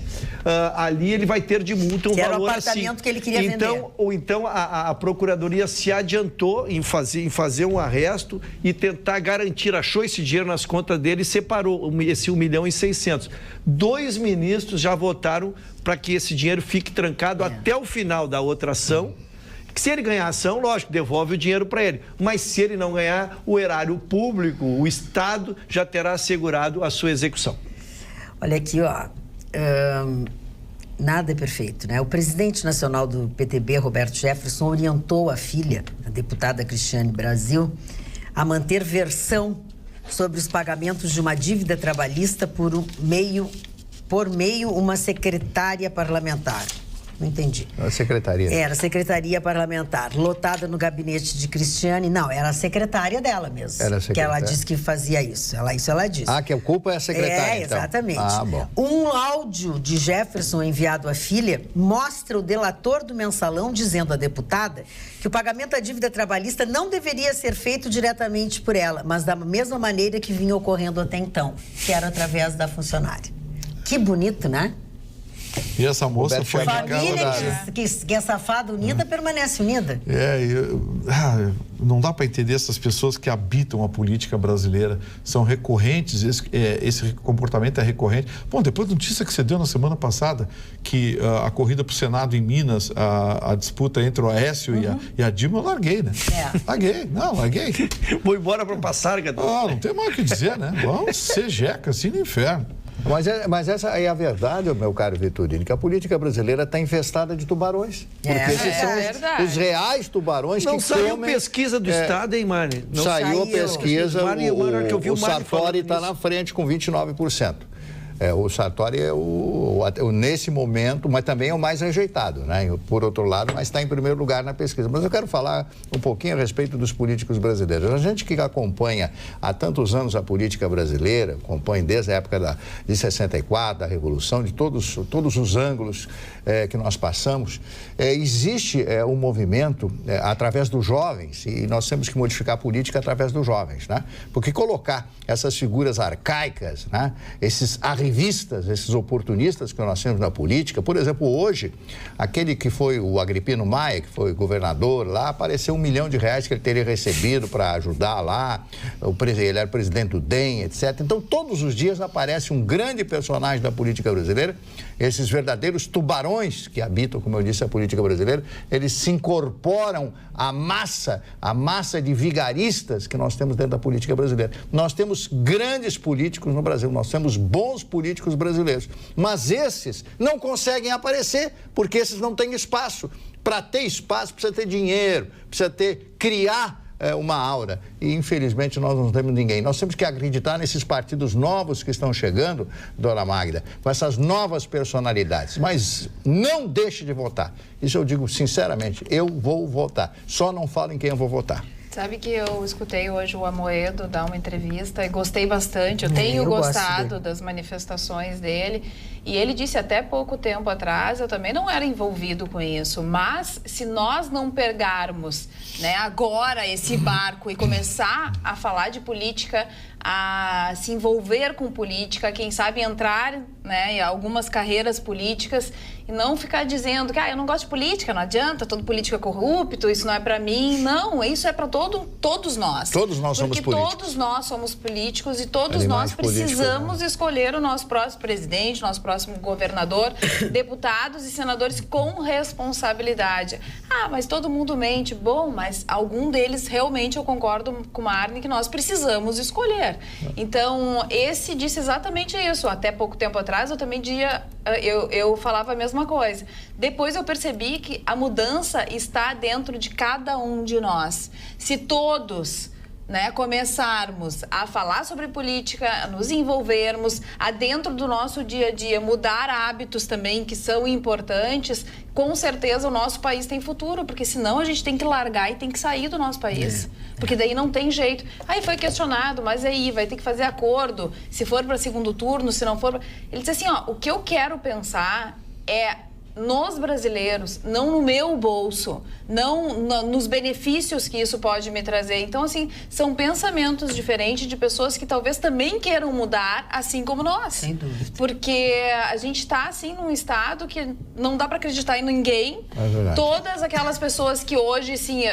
Ali ele vai ter de multa um valor assim. Era o apartamento que ele queria vender. Então a Procuradoria se adiantou em fazer um arresto e tentar garantir, achou esse dinheiro nas contas dele e separou esse 1.600.000. 2 ministros já votaram para que esse dinheiro fique trancado até o final da outra ação. Se ele ganhar a ação, lógico, devolve o dinheiro para ele. Mas se ele não ganhar, o erário público, o Estado, já terá assegurado a sua execução. Olha aqui, ó. Nada é perfeito, né? O presidente nacional do PTB, Roberto Jefferson, orientou a filha, a deputada Cristiane Brasil, a manter versão sobre os pagamentos de uma dívida trabalhista por meio uma secretária parlamentar. Não entendi. A secretaria. Era a secretaria parlamentar, lotada no gabinete de Cristiane. Não, era a secretária dela mesmo. Era a secretária. Que ela disse que fazia isso. Isso ela disse. Que a culpa é a secretária, então. Exatamente. Bom. Um áudio de Jefferson enviado à filha mostra o delator do mensalão dizendo à deputada que o pagamento da dívida trabalhista não deveria ser feito diretamente por ela, mas da mesma maneira que vinha ocorrendo até então, que era através da funcionária. Que bonito, né? E essa moça foi a família que é safada, unida, permanece unida. Não dá para entender essas pessoas que habitam a política brasileira. São recorrentes, esse comportamento é recorrente. Bom, depois da notícia que você deu na semana passada, que a corrida para o Senado em Minas, a disputa entre o Aécio e a Dilma, eu larguei, né? Larguei. Vou embora para passar, não tem mais o que dizer, né? Vamos ser jeca, assim no inferno. Mas essa é a verdade, meu caro Vitorino, que a política brasileira está infestada de tubarões. Porque esses são os reais tubarões que comem... Não saiu pesquisa do Estado, hein, Mari? Saiu a pesquisa, o Sartori está na frente com 29%. O Sartori é nesse momento, mas também é o mais rejeitado, né? Por outro lado, mas está em primeiro lugar na pesquisa. Mas eu quero falar um pouquinho a respeito dos políticos brasileiros. A gente que acompanha há tantos anos a política brasileira, acompanha desde a época de 64, da Revolução, de todos os ângulos que nós passamos, existe um movimento através dos jovens, e nós temos que modificar a política através dos jovens, né? Porque colocar essas figuras arcaicas, né? Esses arrependidos arrivistas, esses oportunistas que nós temos na política. Por exemplo, hoje, aquele que foi o Agripino Maia, que foi governador lá, apareceu R$1 milhão que ele teria recebido para ajudar lá. Ele era presidente do DEM, etc. Então, todos os dias aparece um grande personagem da política brasileira. Esses verdadeiros tubarões que habitam, como eu disse, a política brasileira, eles se incorporam à massa de vigaristas que nós temos dentro da política brasileira. Nós temos grandes políticos no Brasil, nós temos bons políticos brasileiros, mas esses não conseguem aparecer, porque esses não têm espaço. Para ter espaço, precisa ter dinheiro, precisa criar uma aura. E, infelizmente, nós não temos ninguém. Nós temos que acreditar nesses partidos novos que estão chegando, dona Magda, com essas novas personalidades. Mas não deixe de votar. Isso eu digo sinceramente, eu vou votar. Só não falo em quem eu vou votar. Sabe que eu escutei hoje o Amoedo dar uma entrevista e gostei bastante. Eu tenho gostado das manifestações dele. E ele disse até pouco tempo atrás, eu também não era envolvido com isso, mas se nós não pegarmos, né, agora esse barco e começar a falar de política, a se envolver com política, quem sabe entrar, né, em algumas carreiras políticas e não ficar dizendo que eu não gosto de política, não adianta, todo político é corrupto, isso não é para mim. Não, isso é para todos nós. Todos nós somos políticos. Porque todos nós somos políticos e todos nós precisamos escolher o nosso próximo presidente, nosso próximo governador, deputados e senadores com responsabilidade. Mas todo mundo mente. Bom, mas algum deles realmente eu concordo com a Arne que nós precisamos escolher. Então, esse disse exatamente isso. Até pouco tempo atrás eu também eu falava a mesma coisa. Depois eu percebi que a mudança está dentro de cada um de nós. Se todos, né, começarmos a falar sobre política, a nos envolvermos, a dentro do nosso dia a dia, mudar hábitos também que são importantes, com certeza o nosso país tem futuro, porque senão a gente tem que largar e tem que sair do nosso país, porque daí não tem jeito. Aí foi questionado, mas aí vai ter que fazer acordo, se for para segundo turno, se não for... Ele disse assim, o que eu quero pensar é nos brasileiros, não no meu bolso, não nos benefícios que isso pode me trazer. Então, assim, são pensamentos diferentes de pessoas que talvez também queiram mudar, assim como nós. Sem dúvida. Porque a gente está, assim, num estado que não dá para acreditar em ninguém. É verdade. Todas aquelas pessoas que hoje, assim,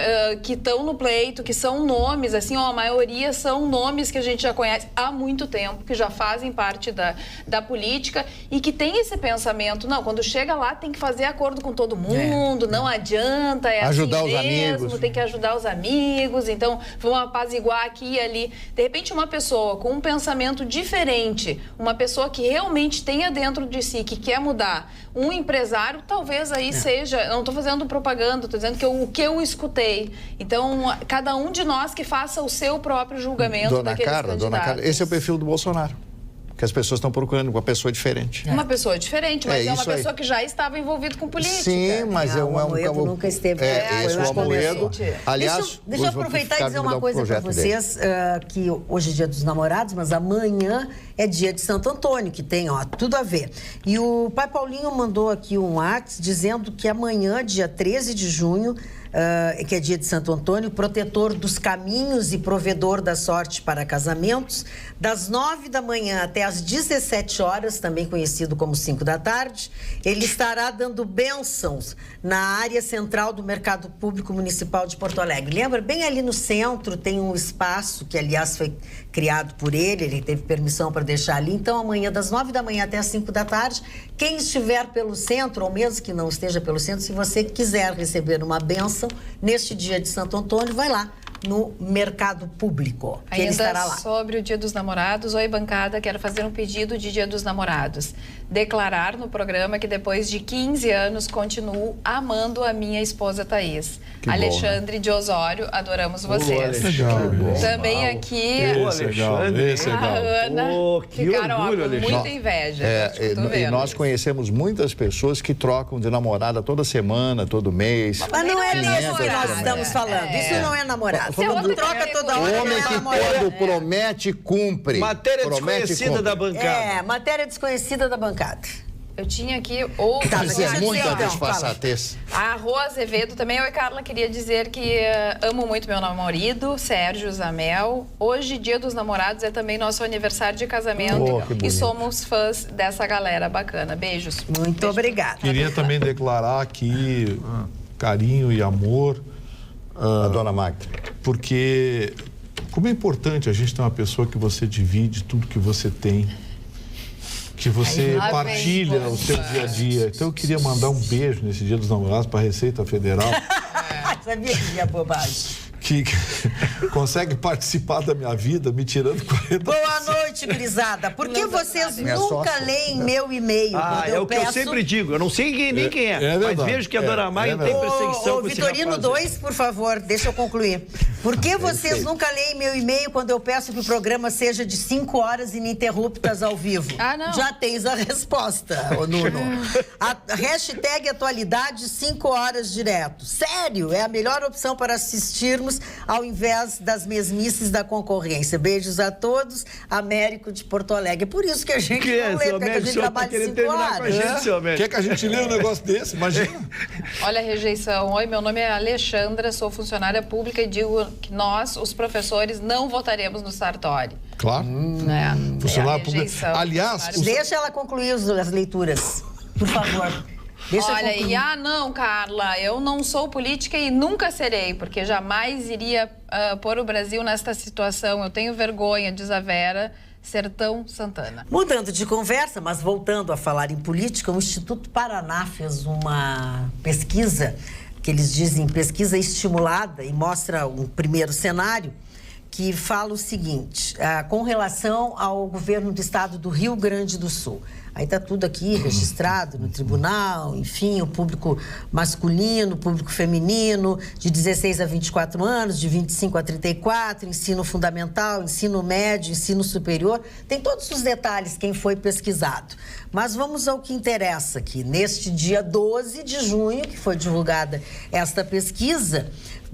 que estão no pleito, que são nomes, assim, a maioria são nomes que a gente já conhece há muito tempo, que já fazem parte da política e que tem esse pensamento, não, quando chega lá tem que fazer acordo com todo mundo, não adianta, ajudar assim os mesmo, amigos. tem que ajudar os amigos, então vamos apaziguar aqui e ali. De repente, uma pessoa com um pensamento diferente, uma pessoa que realmente tenha dentro de si, que quer mudar, um empresário, talvez aí seja, não estou fazendo propaganda, estou dizendo que o que eu escutei. Então, cada um de nós que faça o seu próprio julgamento daqueles candidatos. Dona Carla, esse é o perfil do Bolsonaro. Que as pessoas estão procurando uma pessoa diferente. Uma pessoa diferente, mas é uma pessoa que já estava envolvida com política. Sim, mas o Amoedo nunca esteve. O Amoedo, aliás... Deixa eu aproveitar e dizer uma coisa para vocês, que hoje é dia dos namorados, mas amanhã é dia de Santo Antônio, que tem, tudo a ver. E o pai Paulinho mandou aqui um WhatsApp dizendo que amanhã, dia 13 de junho, que é dia de Santo Antônio, protetor dos caminhos e provedor da sorte para casamentos, das 9 da manhã até às 17 horas, também conhecido como 5 da tarde, ele estará dando bênçãos na área central do Mercado Público Municipal de Porto Alegre. Lembra? Bem ali no centro tem um espaço que, aliás, foi criado por ele teve permissão para deixar ali. Então, amanhã, das 9 da manhã até às 5 da tarde, quem estiver pelo centro, ou mesmo que não esteja pelo centro, se você quiser receber uma bênção, neste dia de Santo Antônio, vai lá no Mercado Público, que ele estará lá. Sobre o Dia dos Namorados, oi bancada, quero fazer um pedido de Dia dos Namorados. Declarar no programa que depois de 15 anos continuo amando a minha esposa Thaís. Que Alexandre de Osório, adoramos vocês. Legal. Também aqui a Ana, que ficaram orgulho, com Alexandre. muita inveja. E nós conhecemos muitas pessoas que trocam de namorada toda semana, todo mês. Mas não é disso que nós namorada. estamos falando. Isso não é namorado. Não troca toda hora. Homem que quando promete, cumpre. Matéria Promete, desconhecida cumpre. da bancada. Matéria desconhecida da bancada. Eu tinha aqui outro. Tá, Isso é muita então, desfaçatez. A Rô Azevedo também. Oi, Carla, queria dizer que amo muito meu namorado, Sérgio Zamel. Hoje, Dia dos Namorados, é também nosso aniversário de casamento. Oh, que bonito. E somos fãs dessa galera bacana. Beijos. Muito obrigada. Queria também declarar aqui carinho e amor. A dona Magda. Porque como é importante a gente ter uma pessoa que você divide tudo que você tem, que você Lá vem partilha o seu dia a dia. Então eu queria mandar um beijo nesse Dia dos Namorados para a Receita Federal. Sabia que ia bobagem. Que consegue participar da minha vida me tirando 40%. Boa noite, gurizada. Por que vocês nunca leem meu e-mail? Ah, é o que eu sempre digo. Eu não sei nem quem é. Mas vejo que a dona Magda tem perseguição com esse Vitorino 2, por favor, deixa eu concluir. Por que vocês nunca leem meu e-mail quando eu peço que o programa seja de 5 horas ininterruptas ao vivo? Ah, não. Já tens a resposta, ô Nuno. A hashtag atualidade 5 horas direto. Sério, é a melhor opção para assistirmos ao invés das mesmices da concorrência. Beijos a todos. Américo de Porto Alegre. É por isso que a gente não lê, porque a gente trabalha 5 horas. Quer que a gente lê um negócio desse? Imagina. Olha a rejeição. Oi, meu nome é Alexandra, sou funcionária pública e digo que nós, os professores, não votaremos no Sartori. Claro. Funcionário público. Aliás, Deixa ela concluir as leituras, por favor. Deixa Olha, eu concluir. não, Carla, eu não sou política e nunca serei, porque jamais iria pôr o Brasil nesta situação. Eu tenho vergonha, diz a Vera, Sertão Santana. Mudando de conversa, mas voltando a falar em política, o Instituto Paraná fez uma pesquisa, que eles dizem pesquisa estimulada, e mostra um primeiro cenário, que fala o seguinte, com relação ao governo do estado do Rio Grande do Sul. Aí está tudo aqui registrado no tribunal, enfim, o público masculino, o público feminino, de 16 a 24 anos, de 25 a 34, ensino fundamental, ensino médio, ensino superior. Tem todos os detalhes quem foi pesquisado. Mas vamos ao que interessa aqui. Neste dia 12 de junho, que foi divulgada esta pesquisa,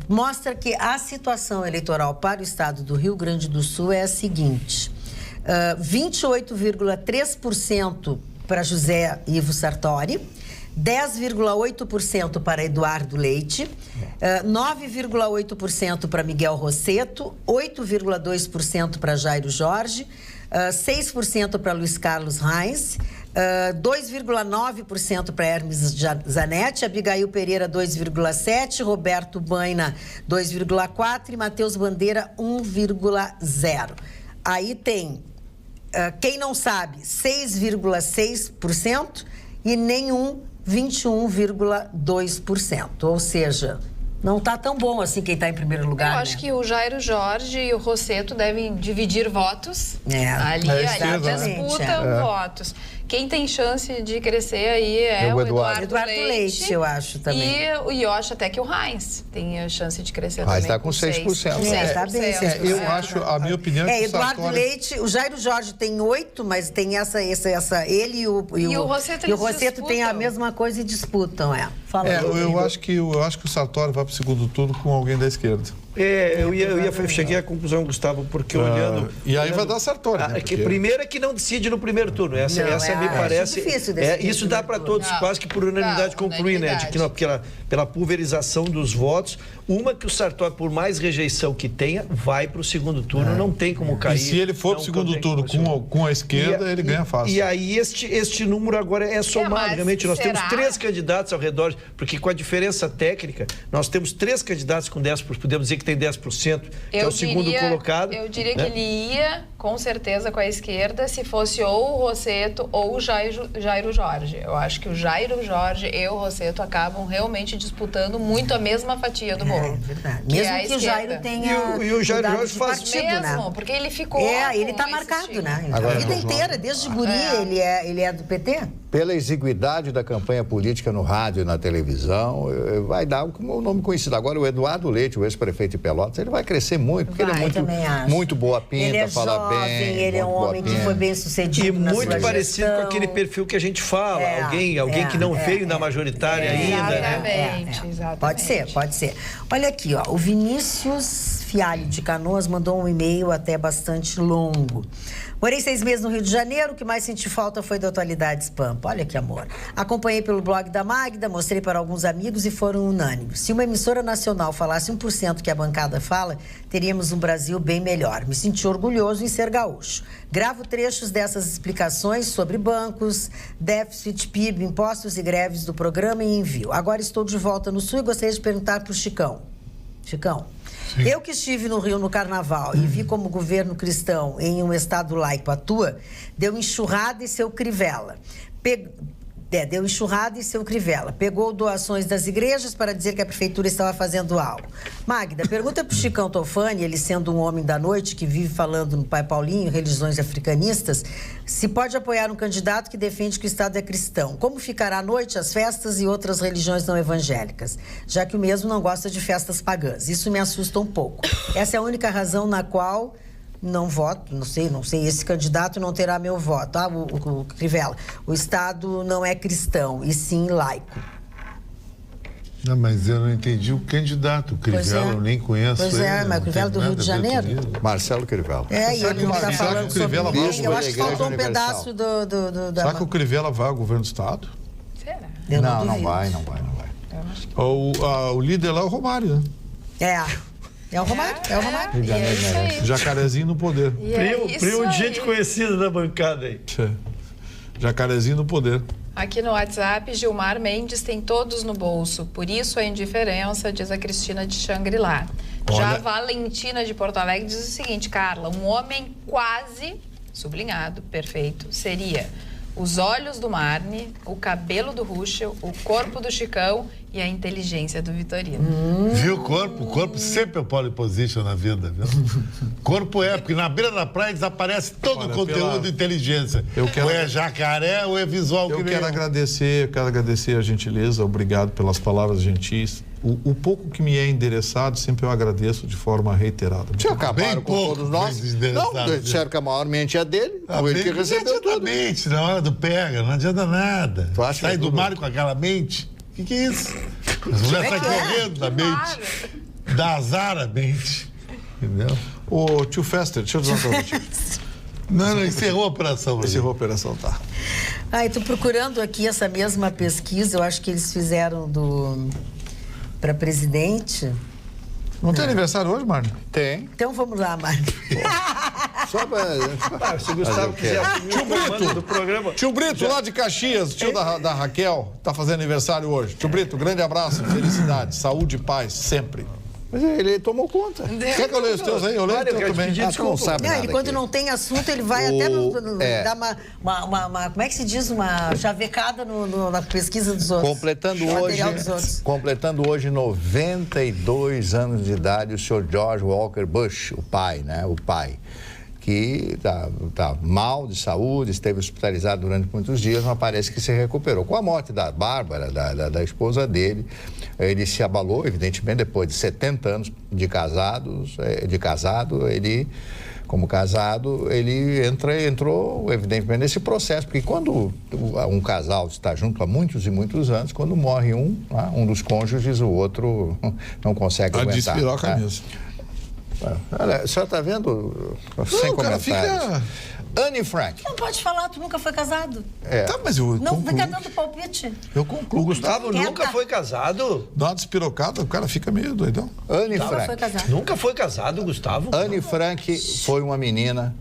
mostra que a situação eleitoral para o estado do Rio Grande do Sul é a seguinte: 28,3% para José Ivo Sartori, 10,8% para Eduardo Leite, 9,8% para Miguel Rosseto, 8,2% para Jairo Jorge, 6% para Luiz Carlos Reis, 2,9% para Hermes Zanetti, Abigail Pereira 2,7%, Roberto Baina 2,4% e Matheus Bandeira 1,0%. Aí tem, quem não sabe, 6,6% e nenhum 21,2%. Ou seja, não está tão bom assim quem está em primeiro lugar. Eu acho que o Jairo Jorge e o Rosseto devem dividir votos. Ali disputam votos. Quem tem chance de crescer aí é o Eduardo Leite, eu acho também. E eu acho até que o Reis tem a chance de crescer também. Mas está com 6%. Está bem, 6%. Eu acho, a minha opinião é que Eduardo Sartori... Leite, o Jairo Jorge tem 8%, mas tem ele e o Rosseto tem a mesma coisa e disputam, Fala eu acho que o Sartori vai para o segundo turno com alguém da esquerda. Cheguei à conclusão, Gustavo, porque olhando... E aí vai dar Sartori, né? Porque... Primeiro é que não decide no primeiro turno. Essa me parece... Isso dá para todos, quase que por unanimidade, concluir, né? Pela pulverização dos votos. Uma que o Sartori, por mais rejeição que tenha, vai para o segundo turno, não tem como cair. E se ele for para o segundo turno com a esquerda, ele ganha fácil. E aí este número agora é somado. Realmente, nós temos 3 candidatos ao redor, porque com a diferença técnica, nós temos 3 candidatos com 10%, podemos dizer que tem 10%, que é o segundo colocado. Eu diria que ele ia, com certeza, com a esquerda, se fosse ou o Rosseto ou o Jairo Jorge. Eu acho que o Jairo Jorge e o Rosseto acabam realmente disputando muito a mesma fatia do bolo. É verdade. Mesmo que o Jairo tenha... E o Jairo Jorge faz partido, mesmo, né? Porque ele ficou... ele está marcado, né? A vida inteira, desde guri, ele é do PT. Pela exiguidade da campanha política no rádio e na televisão, vai dar o nome conhecido. Agora, o Eduardo Leite, o ex-prefeito de Pelotas, ele vai crescer muito, porque ele é muito boa pinta, fala bem. Ele é um homem que foi bem sucedido e muito parecido com aquele perfil que a gente fala. Alguém que não veio na majoritária ainda. Exatamente. Pode ser. Olha aqui, o Vinícius Fialho de Canoas mandou um e-mail até bastante longo. Morei 6 meses no Rio de Janeiro, o que mais senti falta foi da Atualidades Pampa. Olha que amor. Acompanhei pelo blog da Magda, mostrei para alguns amigos e foram unânimes. Se uma emissora nacional falasse 1% que a bancada fala, teríamos um Brasil bem melhor. Me senti orgulhoso em ser gaúcho. Gravo trechos dessas explicações sobre bancos, déficit, PIB, impostos e greves do programa e envio. Agora estou de volta no Sul e gostaria de perguntar para o Chicão. Chicão, sim. Eu que estive no Rio no Carnaval e vi como o governo cristão em um estado laico atua, deu enxurrada e seu Crivella. Deu enxurrada e seu Crivella. Pegou doações das igrejas para dizer que a prefeitura estava fazendo algo. Magda, pergunta para o Chicão Tofani, ele sendo um homem da noite que vive falando no Pai Paulinho, religiões africanistas, se pode apoiar um candidato que defende que o Estado é cristão. Como ficará à noite as festas e outras religiões não evangélicas? Já que o mesmo não gosta de festas pagãs. Isso me assusta um pouco. Essa é a única razão na qual... não voto, não sei, esse candidato não terá meu voto. O Crivella, o Estado não é cristão, e sim laico. Não, mas eu não entendi o candidato. O Crivella, eu nem conheço. Pois é, mas o Crivella do Rio de Janeiro? Marcelo Crivella. É, e ele não está falando sobre ninguém. Eu acho que faltou um pedaço da... Será que o Crivella vai ao governo do Estado? Será? Não vai. O líder lá é o Romário, né? É o Romário. É isso aí. Jacarezinho no poder. Primo de gente conhecida da bancada aí. Jacarezinho no poder. Aqui no WhatsApp, Gilmar Mendes tem todos no bolso. Por isso a indiferença, diz a Cristina de Xangri-Lá. Já a Valentina de Porto Alegre diz o seguinte, Carla, um homem quase, sublinhado, perfeito, seria os olhos do Marne, o cabelo do Ruschel, o corpo do Chicão e a inteligência do Vitorino. Viu o corpo? O corpo sempre é o pole position na vida, viu? Corpo é, porque na beira da praia desaparece todo o conteúdo de inteligência. Ou é jacaré ou é visual. Eu quero agradecer a gentileza, obrigado pelas palavras gentis. O pouco que me é endereçado, sempre eu agradeço de forma reiterada. Se acabaram com todos nós. Não, disseram que a maior mente é dele, ele que recebeu tudo. Mente, na hora do pega, não adianta nada. Sai do mar com aquela mente. O que é isso? As mulheres estão correndo da mente. Dá azar a mente. Entendeu? Ô, tio Fester, deixa eu dizer uma coisa. Não, encerrou a operação. Encerrou a operação, tá. Estou procurando aqui essa mesma pesquisa, eu acho que eles fizeram para presidente. Não tem aniversário hoje, Marne? Tem. Então vamos lá, Marne. Só para... Se o Gustavo quiser assumir o comando do programa... Tio Brito, lá de Caxias, tio da Raquel, tá fazendo aniversário hoje. Tio Brito, grande abraço, felicidade, saúde e paz, sempre. Mas ele tomou conta. Quer que eu leia os teus aí? Eu leio o teu também. Não sabe nada ele, quando não tem assunto, ele vai até dar uma... Como é que se diz? Uma chavecada na pesquisa dos outros. Completando hoje 92 anos de idade, o senhor George Walker Bush, o pai, né? O pai. Que tá mal de saúde, esteve hospitalizado durante muitos dias, mas parece que se recuperou. Com a morte da Bárbara, da esposa dele, ele se abalou, evidentemente, depois de 70 anos de casado, como casado, ele entrou, evidentemente, nesse processo, porque quando um casal está junto há muitos e muitos anos, quando morre um dos cônjuges, o outro não consegue aguentar. Despiroca mesmo. Olha, a senhora está vendo? Sem comentários. Anne Frank. Não pode falar, tu nunca foi casado. Tá, mas eu não fica dando palpite. Eu concluo. O Gustavo nunca foi casado? Dá uma despirocada, o cara fica meio doidão. Anne Frank. Foi casado. Nunca foi casado, Gustavo? Anne Frank foi uma menina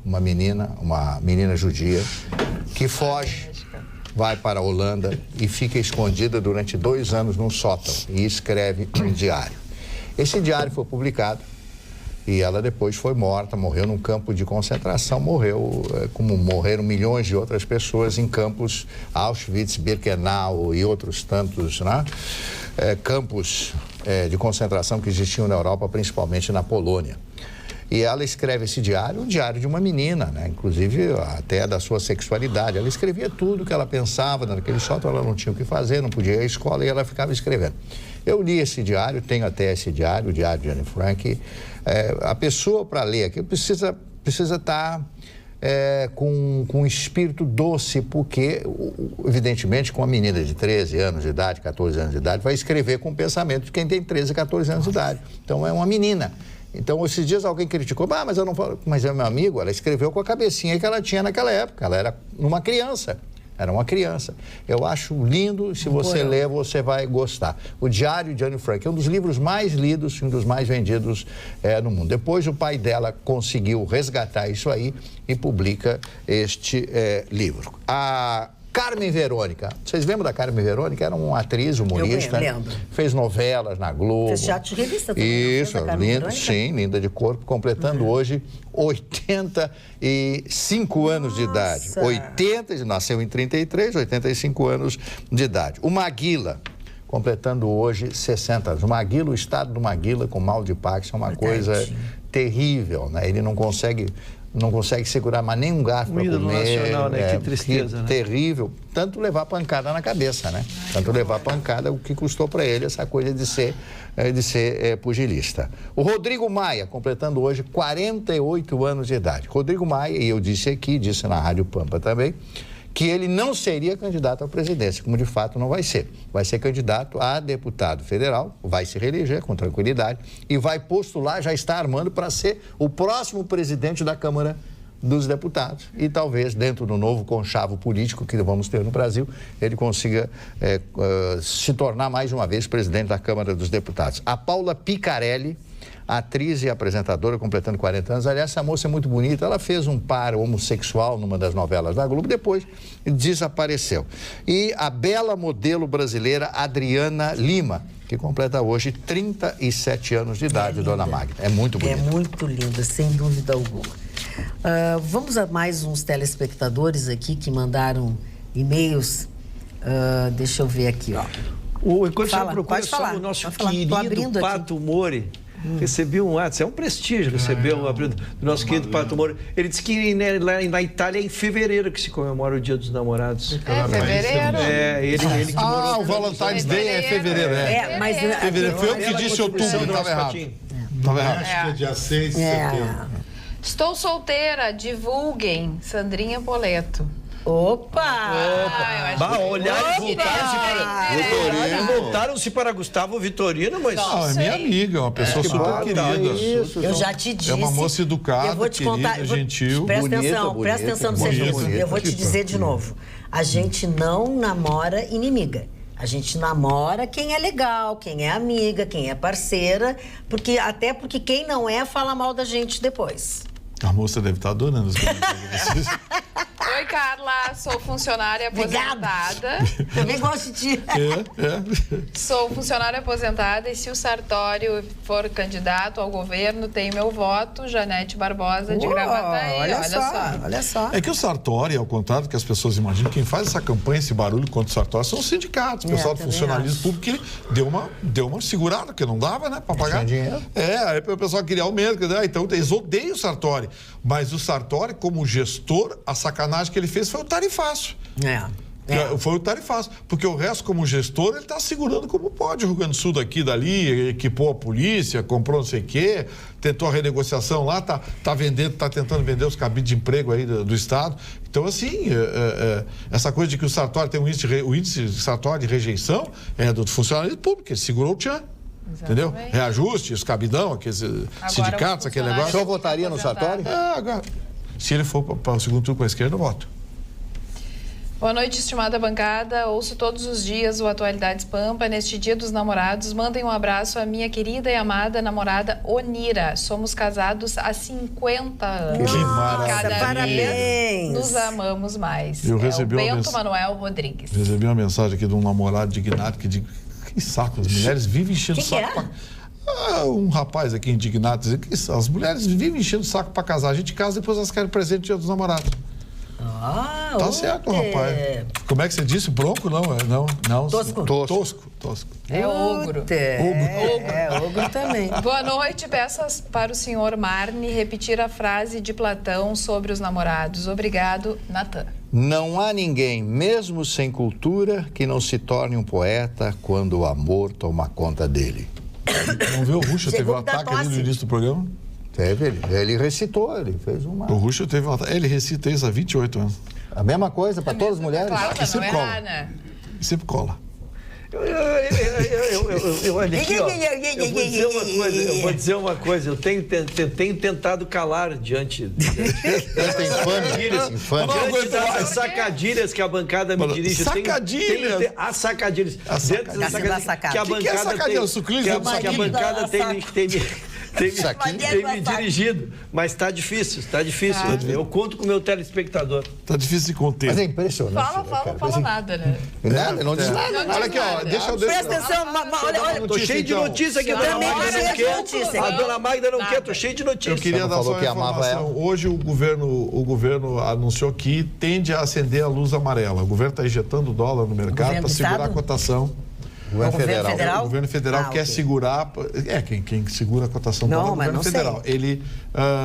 judia, que foge, vai para a Holanda e fica escondida durante 2 anos num sótão e escreve um diário. Esse diário foi publicado. E ela depois foi morta, morreu num campo de concentração, morreu como morreram milhões de outras pessoas em campos Auschwitz, Birkenau e outros tantos, né? Campos de concentração que existiam na Europa, principalmente na Polônia. E ela escreve esse diário, um diário de uma menina, né? Inclusive até da sua sexualidade. Ela escrevia tudo que ela pensava naquele sótão, ela não tinha o que fazer, não podia ir à escola e ela ficava escrevendo. Eu li esse diário, tenho até esse diário, o diário de Anne Frank. A pessoa para ler aqui precisa estar com um espírito doce, porque, evidentemente, com uma menina de 13 anos de idade, 14 anos de idade, vai escrever com o pensamento de quem tem 13, 14 anos de idade. Então, é uma menina. Então, esses dias alguém criticou, mas eu não falo, mas é meu amigo, ela escreveu com a cabecinha que ela tinha naquela época, ela era uma criança. Era uma criança. Eu acho lindo, se você ler, você vai gostar. O Diário de Anne Frank é um dos livros mais lidos, um dos mais vendidos no mundo. Depois o pai dela conseguiu resgatar isso aí e publica este livro. A Carmen Verônica. Vocês lembram da Carmen Verônica? Era uma atriz, humorista. Eu lembro. Fez novelas na Globo. Fez teatro de revista também. Isso, linda, sim, linda de corpo, completando hoje 85 anos de idade. 80, nasceu em 33, 85 anos de idade. O Maguila, completando hoje 60 anos. O Maguila, o estado do Maguila com mal de Parkinson é uma coisa terrível, né? Ele não consegue segurar mais nem um garfo para comer. Nacional, né? Que tristeza, né? Terrível. Tanto levar pancada na cabeça, né? Tanto levar pancada, o que custou para ele essa coisa de ser pugilista. O Rodrigo Maia, completando hoje 48 anos de idade. Rodrigo Maia, e eu disse aqui, disse na Rádio Pampa também, que ele não seria candidato à presidência, como de fato não vai ser. Vai ser candidato a deputado federal, vai se reeleger com tranquilidade e vai postular, já está armando para ser o próximo presidente da Câmara dos Deputados. E talvez, dentro do novo conchavo político que vamos ter no Brasil, ele consiga se tornar mais uma vez presidente da Câmara dos Deputados. A Paula Picarelli, atriz e apresentadora, completando 40 anos. Aliás, essa moça é muito bonita. Ela fez um par homossexual numa das novelas da Globo, depois desapareceu. E a bela modelo brasileira Adriana Lima, que completa hoje 37 anos de idade, dona Magda. É muito bonita. É muito linda, sem dúvida alguma. Vamos a mais uns telespectadores aqui que mandaram e-mails. Deixa eu ver aqui, ó. Enquanto você procura, só o nosso querido Pato Mori recebeu um WhatsApp, é um prestígio receber o do nosso querido Pato Mori. Ele disse que lá na Itália é em fevereiro que se comemora o Dia dos Namorados. Fevereiro? Ele que morou. O Valentine's Day é fevereiro, mas fevereiro. Foi eu que disse outubro, estava errado. Estava errado. Acho que é dia 6 de setembro. Estou solteira, divulguem. Sandrinha Poleto. Opa! Voltaram-se para Gustavo Vitorino, mas... Não, é minha amiga, uma pessoa super querida. Eu já te disse. É uma moça educada, querida, gentil. Presta atenção no seu jogo. Eu vou te dizer de novo. A gente não namora inimiga. A gente namora quem é legal, quem é amiga, quem é parceira, até porque quem não é fala mal da gente depois. A moça deve estar adorando os comentários de vocês. Oi, Carla, sou funcionária aposentada. Também gosto de... Sou funcionária aposentada e se o Sartório for candidato ao governo, tem meu voto, Janete Barbosa de Gravataí. Olha só. É que o Sartori, ao contrário do que as pessoas imaginam, quem faz essa campanha, esse barulho contra o Sartori são os sindicatos. O pessoal do funcionalismo público que deu uma segurada, porque não dava, né, para pagar. Dinheiro. Aí o pessoal queria aumento, então eles odeiam o Sartori. Mas o Sartori, como gestor, a sacanagem que ele fez foi o tarifaço. Foi o tarifaço. Porque o resto, como gestor, ele está segurando como pode. O Rio Grande do Sul daqui, dali, equipou a polícia, comprou não sei o quê, tentou a renegociação lá, tá tentando vender os cabides de emprego aí do Estado. Então, assim, essa coisa de que o Sartori tem o índice de Sartori de rejeição é do funcionalismo público, ele segurou o tchan. Entendeu? Reajuste, os cabidão, aqueles sindicatos, aquele negócio. O senhor votaria no Sartori? Agora, se ele for para o segundo turno com a esquerda, eu voto. Boa noite, estimada bancada. Ouço todos os dias o Atualidades Pampa. Neste Dia dos Namorados, mandem um abraço à minha querida e amada namorada Onira. Somos casados há 50 anos. Que maravilha. Cada parabéns. Nos amamos mais. Eu recebi o Bento Manuel Rodrigues. Recebi uma mensagem aqui de um namorado indignado que diz: que saco, as mulheres vivem enchendo o saco. Um rapaz aqui indignado dizendo que as mulheres vivem enchendo o saco para casar. A gente casa, depois elas querem presente no Dia dos Namorados. Tá certo, rapaz. Como é que você disse? Bronco? Não. Tosco. É ogro. Ogro também. Boa noite. Peço para o senhor Marne repetir a frase de Platão sobre os namorados. Obrigado, Natan. Não há ninguém, mesmo sem cultura, que não se torne um poeta quando o amor toma conta dele. Não viu o Ruxa? Teve um ataque ali no início do programa? Teve, ele recitou, ele fez uma... O Ruxa teve um ataque. Ele recita isso há 28 anos. A mesma coisa para todas as mulheres? Claro, sempre não cola. errar, né? Sempre cola. Olha aqui, ó, eu vou dizer uma coisa, eu tenho tentado calar diante das sacadilhas que a bancada me dirige. Sacadilhas? As sacadilhas. Que a bancada tem me dirigido, mas está difícil. Eu conto com o meu telespectador. Está difícil de conter. Mas é impressionante. Não fala nada, né? Nada, não diz nada. Olha aqui, ó, deixa eu... Presta atenção, olha, Tô cheio de notícia aqui, a dona Magda não quer. A dona Magda não quer, tô cheio de notícia. Eu queria dar só uma informação. Hoje o governo anunciou que tende a acender a luz amarela. O governo está injetando dólar no mercado para segurar a cotação. O governo federal quer segurar. Quem segura a cotação do governo federal. Ele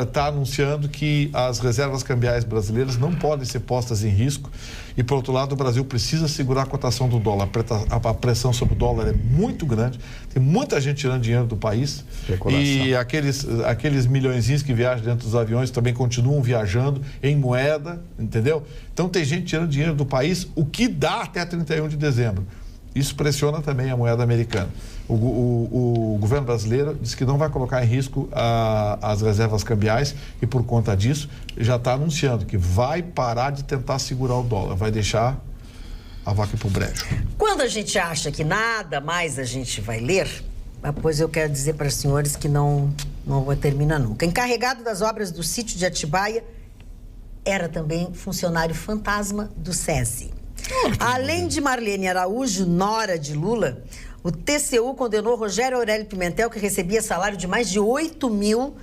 está anunciando que as reservas cambiais brasileiras não podem ser postas em risco. E, por outro lado, o Brasil precisa segurar a cotação do dólar. A pressão sobre o dólar é muito grande. Tem muita gente tirando dinheiro do país. E aqueles milhõezinhos que viajam dentro dos aviões também continuam viajando em moeda, entendeu? Então, tem gente tirando dinheiro do país, o que dá até 31 de dezembro. Isso pressiona também a moeda americana. O governo brasileiro diz que não vai colocar em risco as reservas cambiais e, por conta disso, já está anunciando que vai parar de tentar segurar o dólar, vai deixar a vaca para o brejo. Quando a gente acha que nada mais a gente vai ler, pois eu quero dizer para os senhores que não termina nunca. Encarregado das obras do sítio de Atibaia, era também funcionário fantasma do SESI. Além de Marlene Araújo, nora de Lula, o TCU condenou Rogério Aurélio Pimentel, que recebia salário de mais de R$8 mil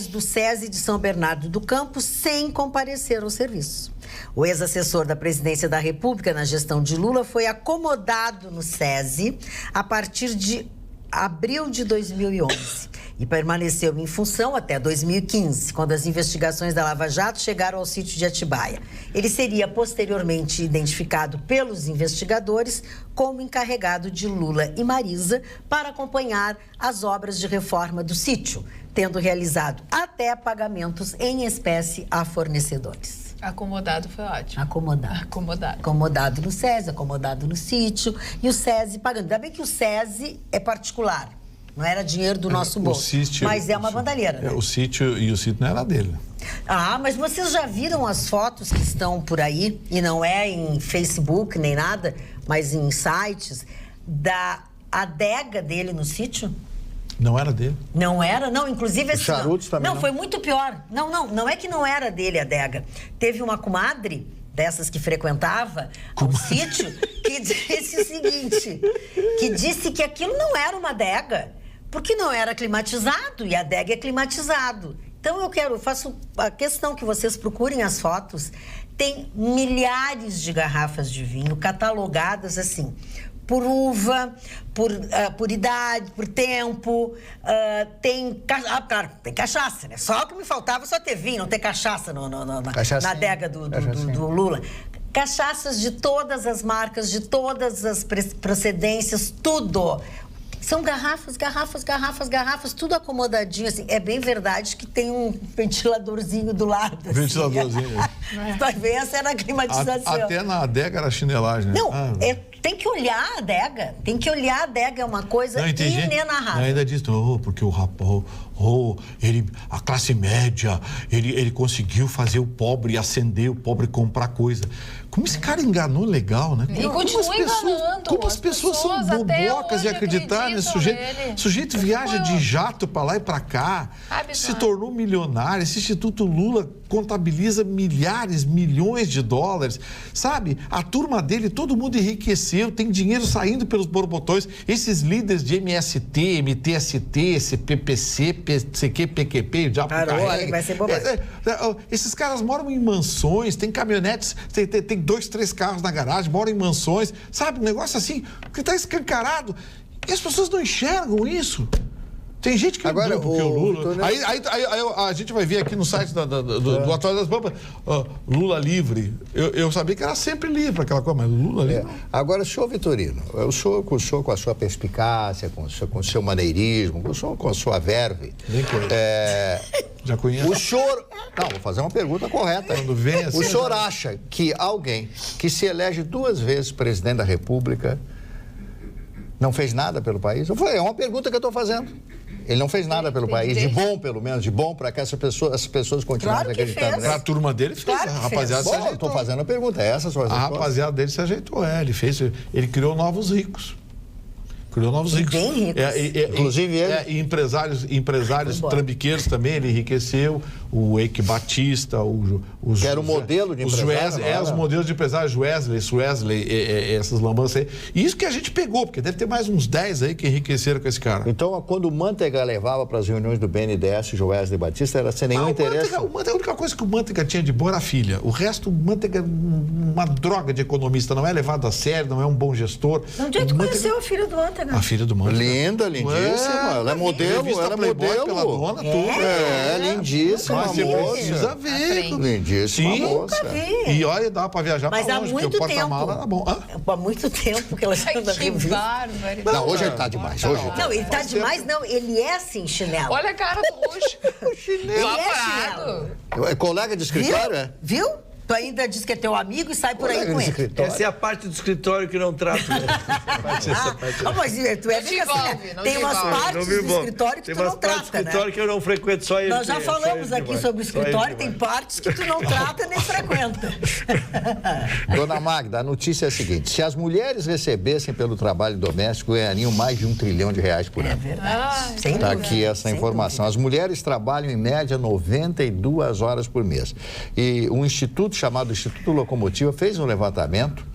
do SESI de São Bernardo do Campo, sem comparecer ao serviço. O ex-assessor da Presidência da República na gestão de Lula foi acomodado no SESI a partir de abril de 2011 e permaneceu em função até 2015, quando as investigações da Lava Jato chegaram ao sítio de Atibaia. Ele seria posteriormente identificado pelos investigadores como encarregado de Lula e Marisa para acompanhar as obras de reforma do sítio, tendo realizado até pagamentos em espécie a fornecedores. Acomodado foi ótimo. Acomodado no SESI, acomodado no sítio. E o SESI pagando. Ainda bem que o SESI é particular. Não era dinheiro do nosso bolso. Mas é uma bandalheira, né? O sítio não era dele. Mas vocês já viram as fotos que estão por aí? E não é em Facebook nem nada, mas em sites, da adega dele no sítio? Não era dele? Não era, não. Inclusive... Os charutos também não, foi muito pior. Não é que não era dele a adega. Teve uma comadre dessas que frequentava o sítio que disse o seguinte, que disse que aquilo não era uma adega, porque não era climatizado, e a adega é climatizado. Então eu faço a questão que vocês procurem as fotos. Tem milhares de garrafas de vinho catalogadas assim, por uva, por idade, por tempo, claro, tem cachaça, né? Só o que me faltava só ter vinho, não ter cachaça na adega do Lula. Cachaças de todas as marcas, de todas as procedências, tudo. São garrafas, tudo acomodadinho, assim. É bem verdade que tem um ventiladorzinho do lado. Assim. Ventiladorzinho. Vai ver, essa era a climatização. Até na adega era chinelagem, né? Não, tem que olhar a adega. É uma coisa inenarrável. Ainda diz, porque o rapaz, a classe média, ele conseguiu fazer o pobre acender, o pobre comprar coisa. Como esse cara enganou legal, né? E continua enganando. Como as pessoas são bobocas de acreditar nesse sujeito. O sujeito viaja de jato para lá e para cá, se tornou milionário. Esse Instituto Lula contabiliza milhões de dólares, sabe? A turma dele, todo mundo enriqueceu, tem dinheiro saindo pelos borbotões. Esses líderes de MST, MTST, CPPC, PCQ, PQP, já vai ser bobagem. Esses caras moram em mansões, tem caminhonetes, tem 2, 3 carros na garagem, moram em mansões, sabe? Um negócio assim, que está escancarado. E as pessoas não enxergam isso. Tem gente que agora porque o Lula... Aí a gente vai ver aqui no site do Atual das Pampas, Lula livre. Eu sabia que era sempre livre aquela coisa, mas Lula livre... Agora, senhor Vitorino, o senhor com a sua perspicácia, com o seu maneirismo, com a sua verve... Já conheço. O senhor... Não, vou fazer uma pergunta correta. Quando vem assim, o senhor acha que alguém que se elege 2 vezes presidente da República Não fez nada pelo país? Eu falei, é uma pergunta que eu estou fazendo. Ele não fez nada pelo país, de bom, pelo menos, de bom, para que as pessoas continuem acreditando. A turma dele fez, claro, a rapaziada se ajeitou. Estou fazendo a pergunta, é essa a sua resposta? A rapaziada dele se ajeitou, ele criou novos ricos. Criou novos ricos. Bem ricos. Inclusive ele. E empresários trambiqueiros também, ele enriqueceu. O Eike Batista, os... Que era o modelo de empresário. Os modelos de empresários, Wesley, essas lambanças aí. E isso que a gente pegou, porque deve ter mais uns 10 aí que enriqueceram com esse cara. Então, quando o Manteiga levava para as reuniões do BNDES, o Wesley Batista, era sem nenhum interesse. A única coisa que o Manteiga tinha de boa era a filha. O resto, o Manteiga é uma droga de economista, não é levado a sério, não é um bom gestor. Onde é que tu conheceu a filha do Manteiga? A filha do Manteiga. Linda, lindíssima. Ela é modelo, ela é modelo. Pela dona, tudo. Lindíssima. Mas você precisa ver. Lindíssima moça. E olha, dá pra viajar pra longe, porque o porta-mala era bom. Há muito tempo que ela já anda bárbaro. Não, hoje ele tá demais. Não, ele tá demais, não. Ele é assim, chinelo. Olha a cara do Rush. O chinelo. Ele é chinelo. É colega de escritório, é? Viu? Tu ainda diz que é teu amigo e sai por aí com ele. Essa é a parte do escritório que não trato. Mas tu é tem umas partes do escritório que tu não trata, né? Tem escritório que eu não frequento, só ele. Nós já falamos aqui sobre o escritório, tem partes que tu não trata nem frequenta. Dona Magda, a notícia é a seguinte: se as mulheres recebessem pelo trabalho doméstico, ganhariam mais de R$1 trilhão por ano. É verdade. Está aqui essa informação. As mulheres trabalham em média 92 horas por mês. E um instituto chamado Instituto Locomotiva fez um levantamento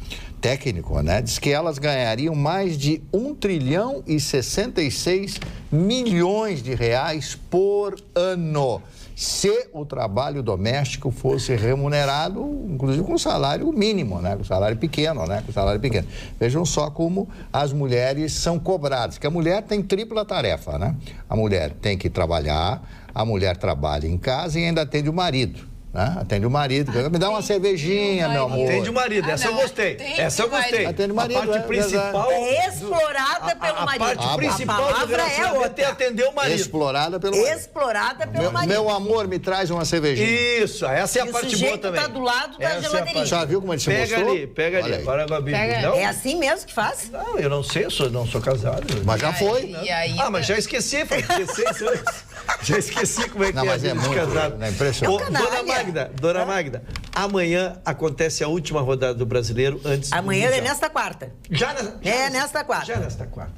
técnico, né? Diz que elas ganhariam mais de R$1 trilhão e 66 milhões de reais por ano, se o trabalho doméstico fosse remunerado, inclusive com salário mínimo, né? Com salário pequeno, né? Com salário pequeno. Vejam só como as mulheres são cobradas, que a mulher tem tripla tarefa, né? A mulher tem que trabalhar, a mulher trabalha em casa e ainda atende o marido. Atende o marido, me dá uma cervejinha, meu amor. Atende o marido, essa eu gostei. Essa eu gostei. Atende o marido. A parte principal. É explorada pelo marido. A parte principal do relacionamento é atender o marido. Explorada pelo marido. Explorada pelo marido. Meu amor, me traz uma cervejinha. Isso, essa é a parte boa também. O sujeito tá do lado da geladeirinha. Já viu como ele se mostrou? Pega ali. Agora, Gabi. É assim mesmo que faz? Não, eu não sei, não sou casado. Mas já foi. Mas já esqueci, já esqueci como é que mas é muito casado. É impressionante. Dona Magda, amanhã acontece a última rodada do Brasileiro antes amanhã é nesta quarta. Nesta quarta.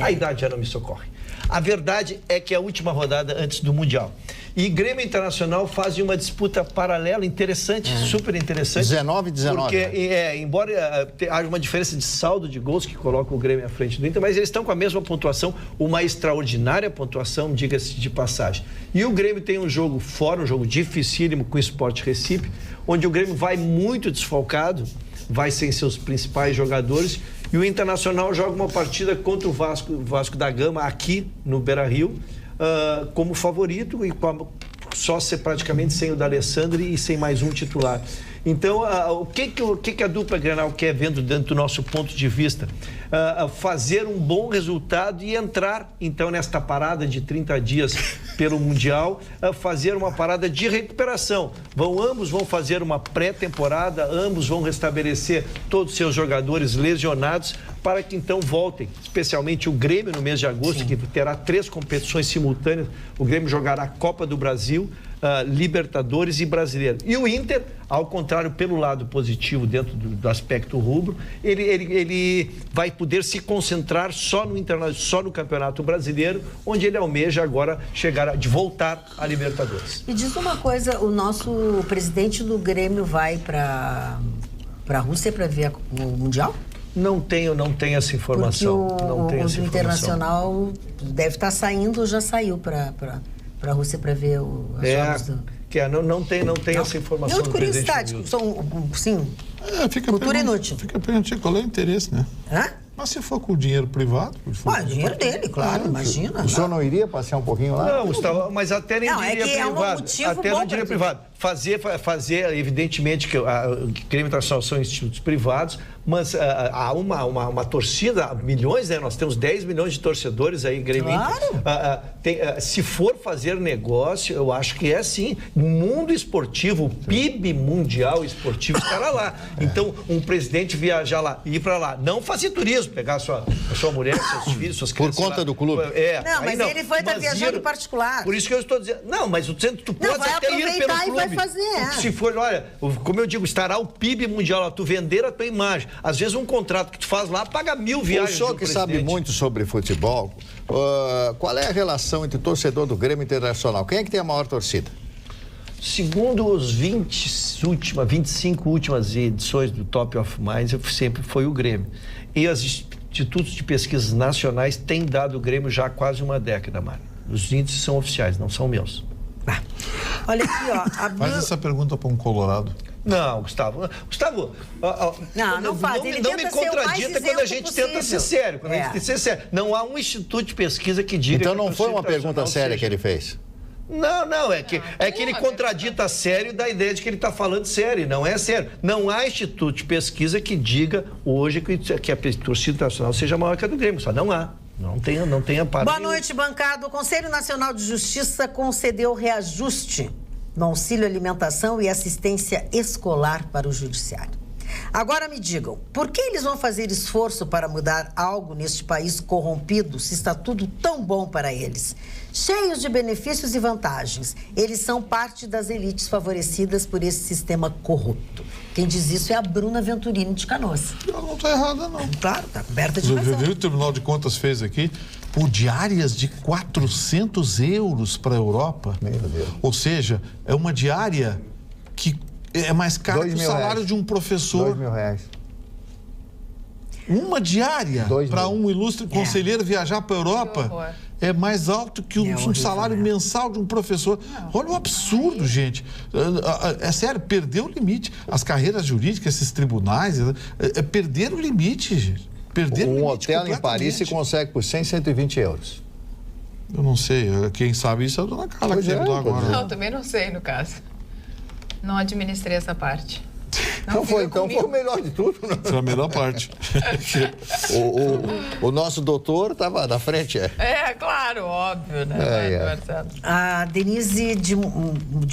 A idade já não me socorre. A verdade é que é a última rodada antes do Mundial. E Grêmio Internacional fazem uma disputa paralela interessante, super interessante. 19-19. Porque, embora haja uma diferença de saldo de gols que coloca o Grêmio à frente do Inter, mas eles estão com a mesma pontuação, uma extraordinária pontuação, diga-se de passagem. E o Grêmio tem um jogo fora, um jogo dificílimo com o Sport Recife, onde o Grêmio vai muito desfalcado, vai sem seus principais jogadores, e o Internacional joga uma partida contra o Vasco da Gama aqui no Beira-Rio, como favorito e só ser praticamente sem o D'Alessandro e sem mais um titular. Então, o que a dupla Grenal quer, vendo dentro do nosso ponto de vista? Fazer um bom resultado e entrar, então, nesta parada de 30 dias pelo Mundial, fazer uma parada de recuperação. Ambos vão fazer uma pré-temporada, ambos vão restabelecer todos os seus jogadores lesionados para que então voltem, especialmente o Grêmio no mês de agosto, que terá 3 competições simultâneas. O Grêmio jogará a Copa do Brasil, Libertadores e Brasileiro. E o Inter, ao contrário, pelo lado positivo, dentro do aspecto rubro, ele vai poder se concentrar só no Campeonato Brasileiro, onde ele almeja agora de voltar à Libertadores. Me diz uma coisa, o nosso presidente do Grêmio vai para a Rússia para ver o Mundial? Não tenho essa informação. Porque o Internacional deve estar saindo ou já saiu para a Rússia para ver os jogos do... Não tem essa informação. Não, de curiosidade, cultura inútil. Fica perguntando qual é o interesse, né? Mas se for com o dinheiro privado... dinheiro dele, claro, imagina. O senhor não iria passear um pouquinho lá? Não, Gustavo, mas até nem diria privado. Até não diria privado. Fazer, evidentemente, que o Grêmio Internacional são institutos privados, Mas há uma torcida, milhões, né? Nós temos 10 milhões de torcedores aí, Grêmio. Claro. Se for fazer negócio, eu acho que é sim. O mundo esportivo, o PIB mundial esportivo estará lá. Então, um presidente viajar lá, ir para lá, não fazer turismo, pegar a sua mulher, seus filhos, suas crianças. Por conta lá. Do clube. Não, mas ele vai estar viajando particular. Por isso que eu estou dizendo. Não, mas tu pode vai até ir pelo clube. E vai fazer. Se for, olha, como eu digo, estará o PIB mundial lá, tu vender a tua imagem. Às vezes um contrato que tu faz lá paga 1000 viagens. O senhor que sabe muito sobre futebol, qual é a relação entre o torcedor do Grêmio Internacional? Quem é que tem a maior torcida? Segundo os 25 últimas edições do Top of Minds, sempre foi o Grêmio. E os institutos de pesquisas nacionais têm dado o Grêmio já há quase uma década, Mário. Os índices são oficiais, não são meus. Olha aqui, ó. Faz essa pergunta para um colorado. Não, Gustavo. Não faz. Ele não me contradita quando a gente tenta ser sério. Quando a gente tenta ser sério. Não há um instituto de pesquisa que diga. Então não foi uma pergunta séria que ele fez. Não, é que ele contradita sério da ideia de que ele está falando sério, não é sério. Não há instituto de pesquisa que diga hoje que a torcida internacional seja maior que a do Grêmio, só não há. Não tem amparo. Boa noite, bancada. O Conselho Nacional de Justiça concedeu reajuste no auxílio alimentação e assistência escolar para o judiciário. Agora me digam, por que eles vão fazer esforço para mudar algo neste país corrompido se está tudo tão bom para eles? Cheios de benefícios e vantagens, eles são parte das elites favorecidas por esse sistema corrupto. Quem diz isso é a Bruna Venturini de Canoas. Ela não está errada, não. Claro, está coberta de razão. O Tribunal de Contas fez aqui por diárias de 400 euros para a Europa. Meu Deus. Ou seja, é uma diária que é mais cara que o salário de um professor. R$2.000. Uma diária para um ilustre conselheiro viajar para a Europa é mais alto que um salário mensal de um professor. Olha o absurdo, gente. É sério, perdeu o limite. As carreiras jurídicas, esses tribunais, perderam o limite, gente. Um hotel em Paris se consegue por 100, 120 euros. Eu não sei. Quem sabe isso é a dona Carla que chegou agora. Não, também não sei, no caso. Não administrei essa parte. Então foi o melhor de tudo. Né? Foi a melhor parte. o nosso doutor estava na frente, claro, óbvio, né? A Denise de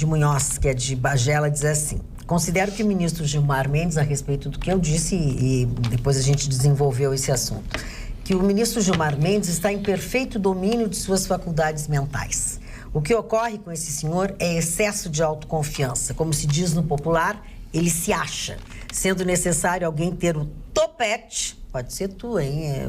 Munhoz, que é de Bagé, ela diz assim: considero que o ministro Gilmar Mendes, a respeito do que eu disse, e depois a gente desenvolveu esse assunto, que o ministro Gilmar Mendes está em perfeito domínio de suas faculdades mentais. O que ocorre com esse senhor é excesso de autoconfiança. Como se diz no popular, ele se acha. Sendo necessário alguém ter o topete, pode ser tu, hein,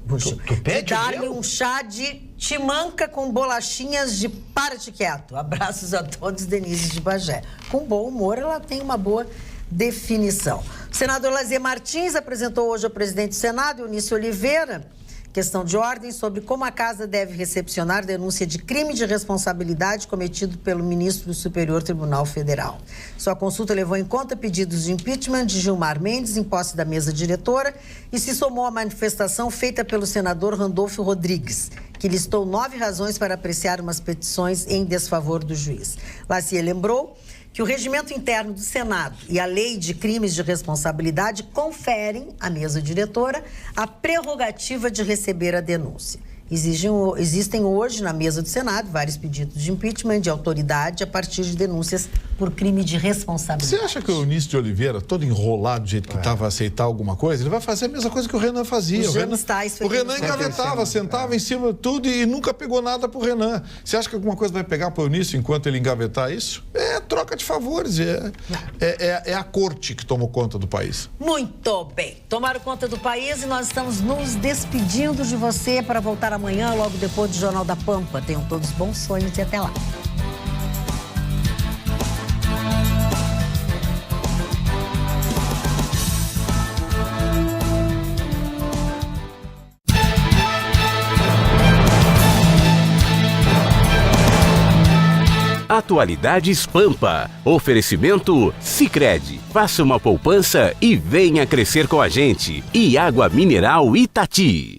Buxo, de dar-lhe um chá de timanca com bolachinhas de para-te quieto. Abraços a todos, Denise de Bagé. Com bom humor, ela tem uma boa definição. O senador Lazier Martins apresentou hoje ao presidente do Senado, Eunício Oliveira, questão de ordem sobre como a casa deve recepcionar denúncia de crime de responsabilidade cometido pelo ministro do Superior Tribunal Federal. Sua consulta levou em conta pedidos de impeachment de Gilmar Mendes em posse da mesa diretora e se somou à manifestação feita pelo senador Randolfo Rodrigues, que listou 9 razões para apreciar umas petições em desfavor do juiz. Lazier lembrou que o regimento interno do Senado e a lei de crimes de responsabilidade conferem à mesa diretora a prerrogativa de receber a denúncia. Existem hoje na mesa do Senado vários pedidos de impeachment de autoridade a partir de denúncias por crime de responsabilidade. Você acha que o Eunício de Oliveira, todo enrolado do jeito que estava a aceitar alguma coisa, ele vai fazer a mesma coisa que o Renan fazia? O Renan engavetava, sentava em cima de tudo e nunca pegou nada pro Renan. Você acha que alguma coisa vai pegar pro Eunício enquanto ele engavetar isso? É troca de favores, é a corte que tomou conta do país. Muito bem, tomaram conta do país e nós estamos nos despedindo de você para voltar amanhã, logo depois do Jornal da Pampa. Tenham todos bons sonhos e até lá. Atualidades Pampa. Oferecimento Sicredi. Faça uma poupança e venha crescer com a gente. E água mineral Itati.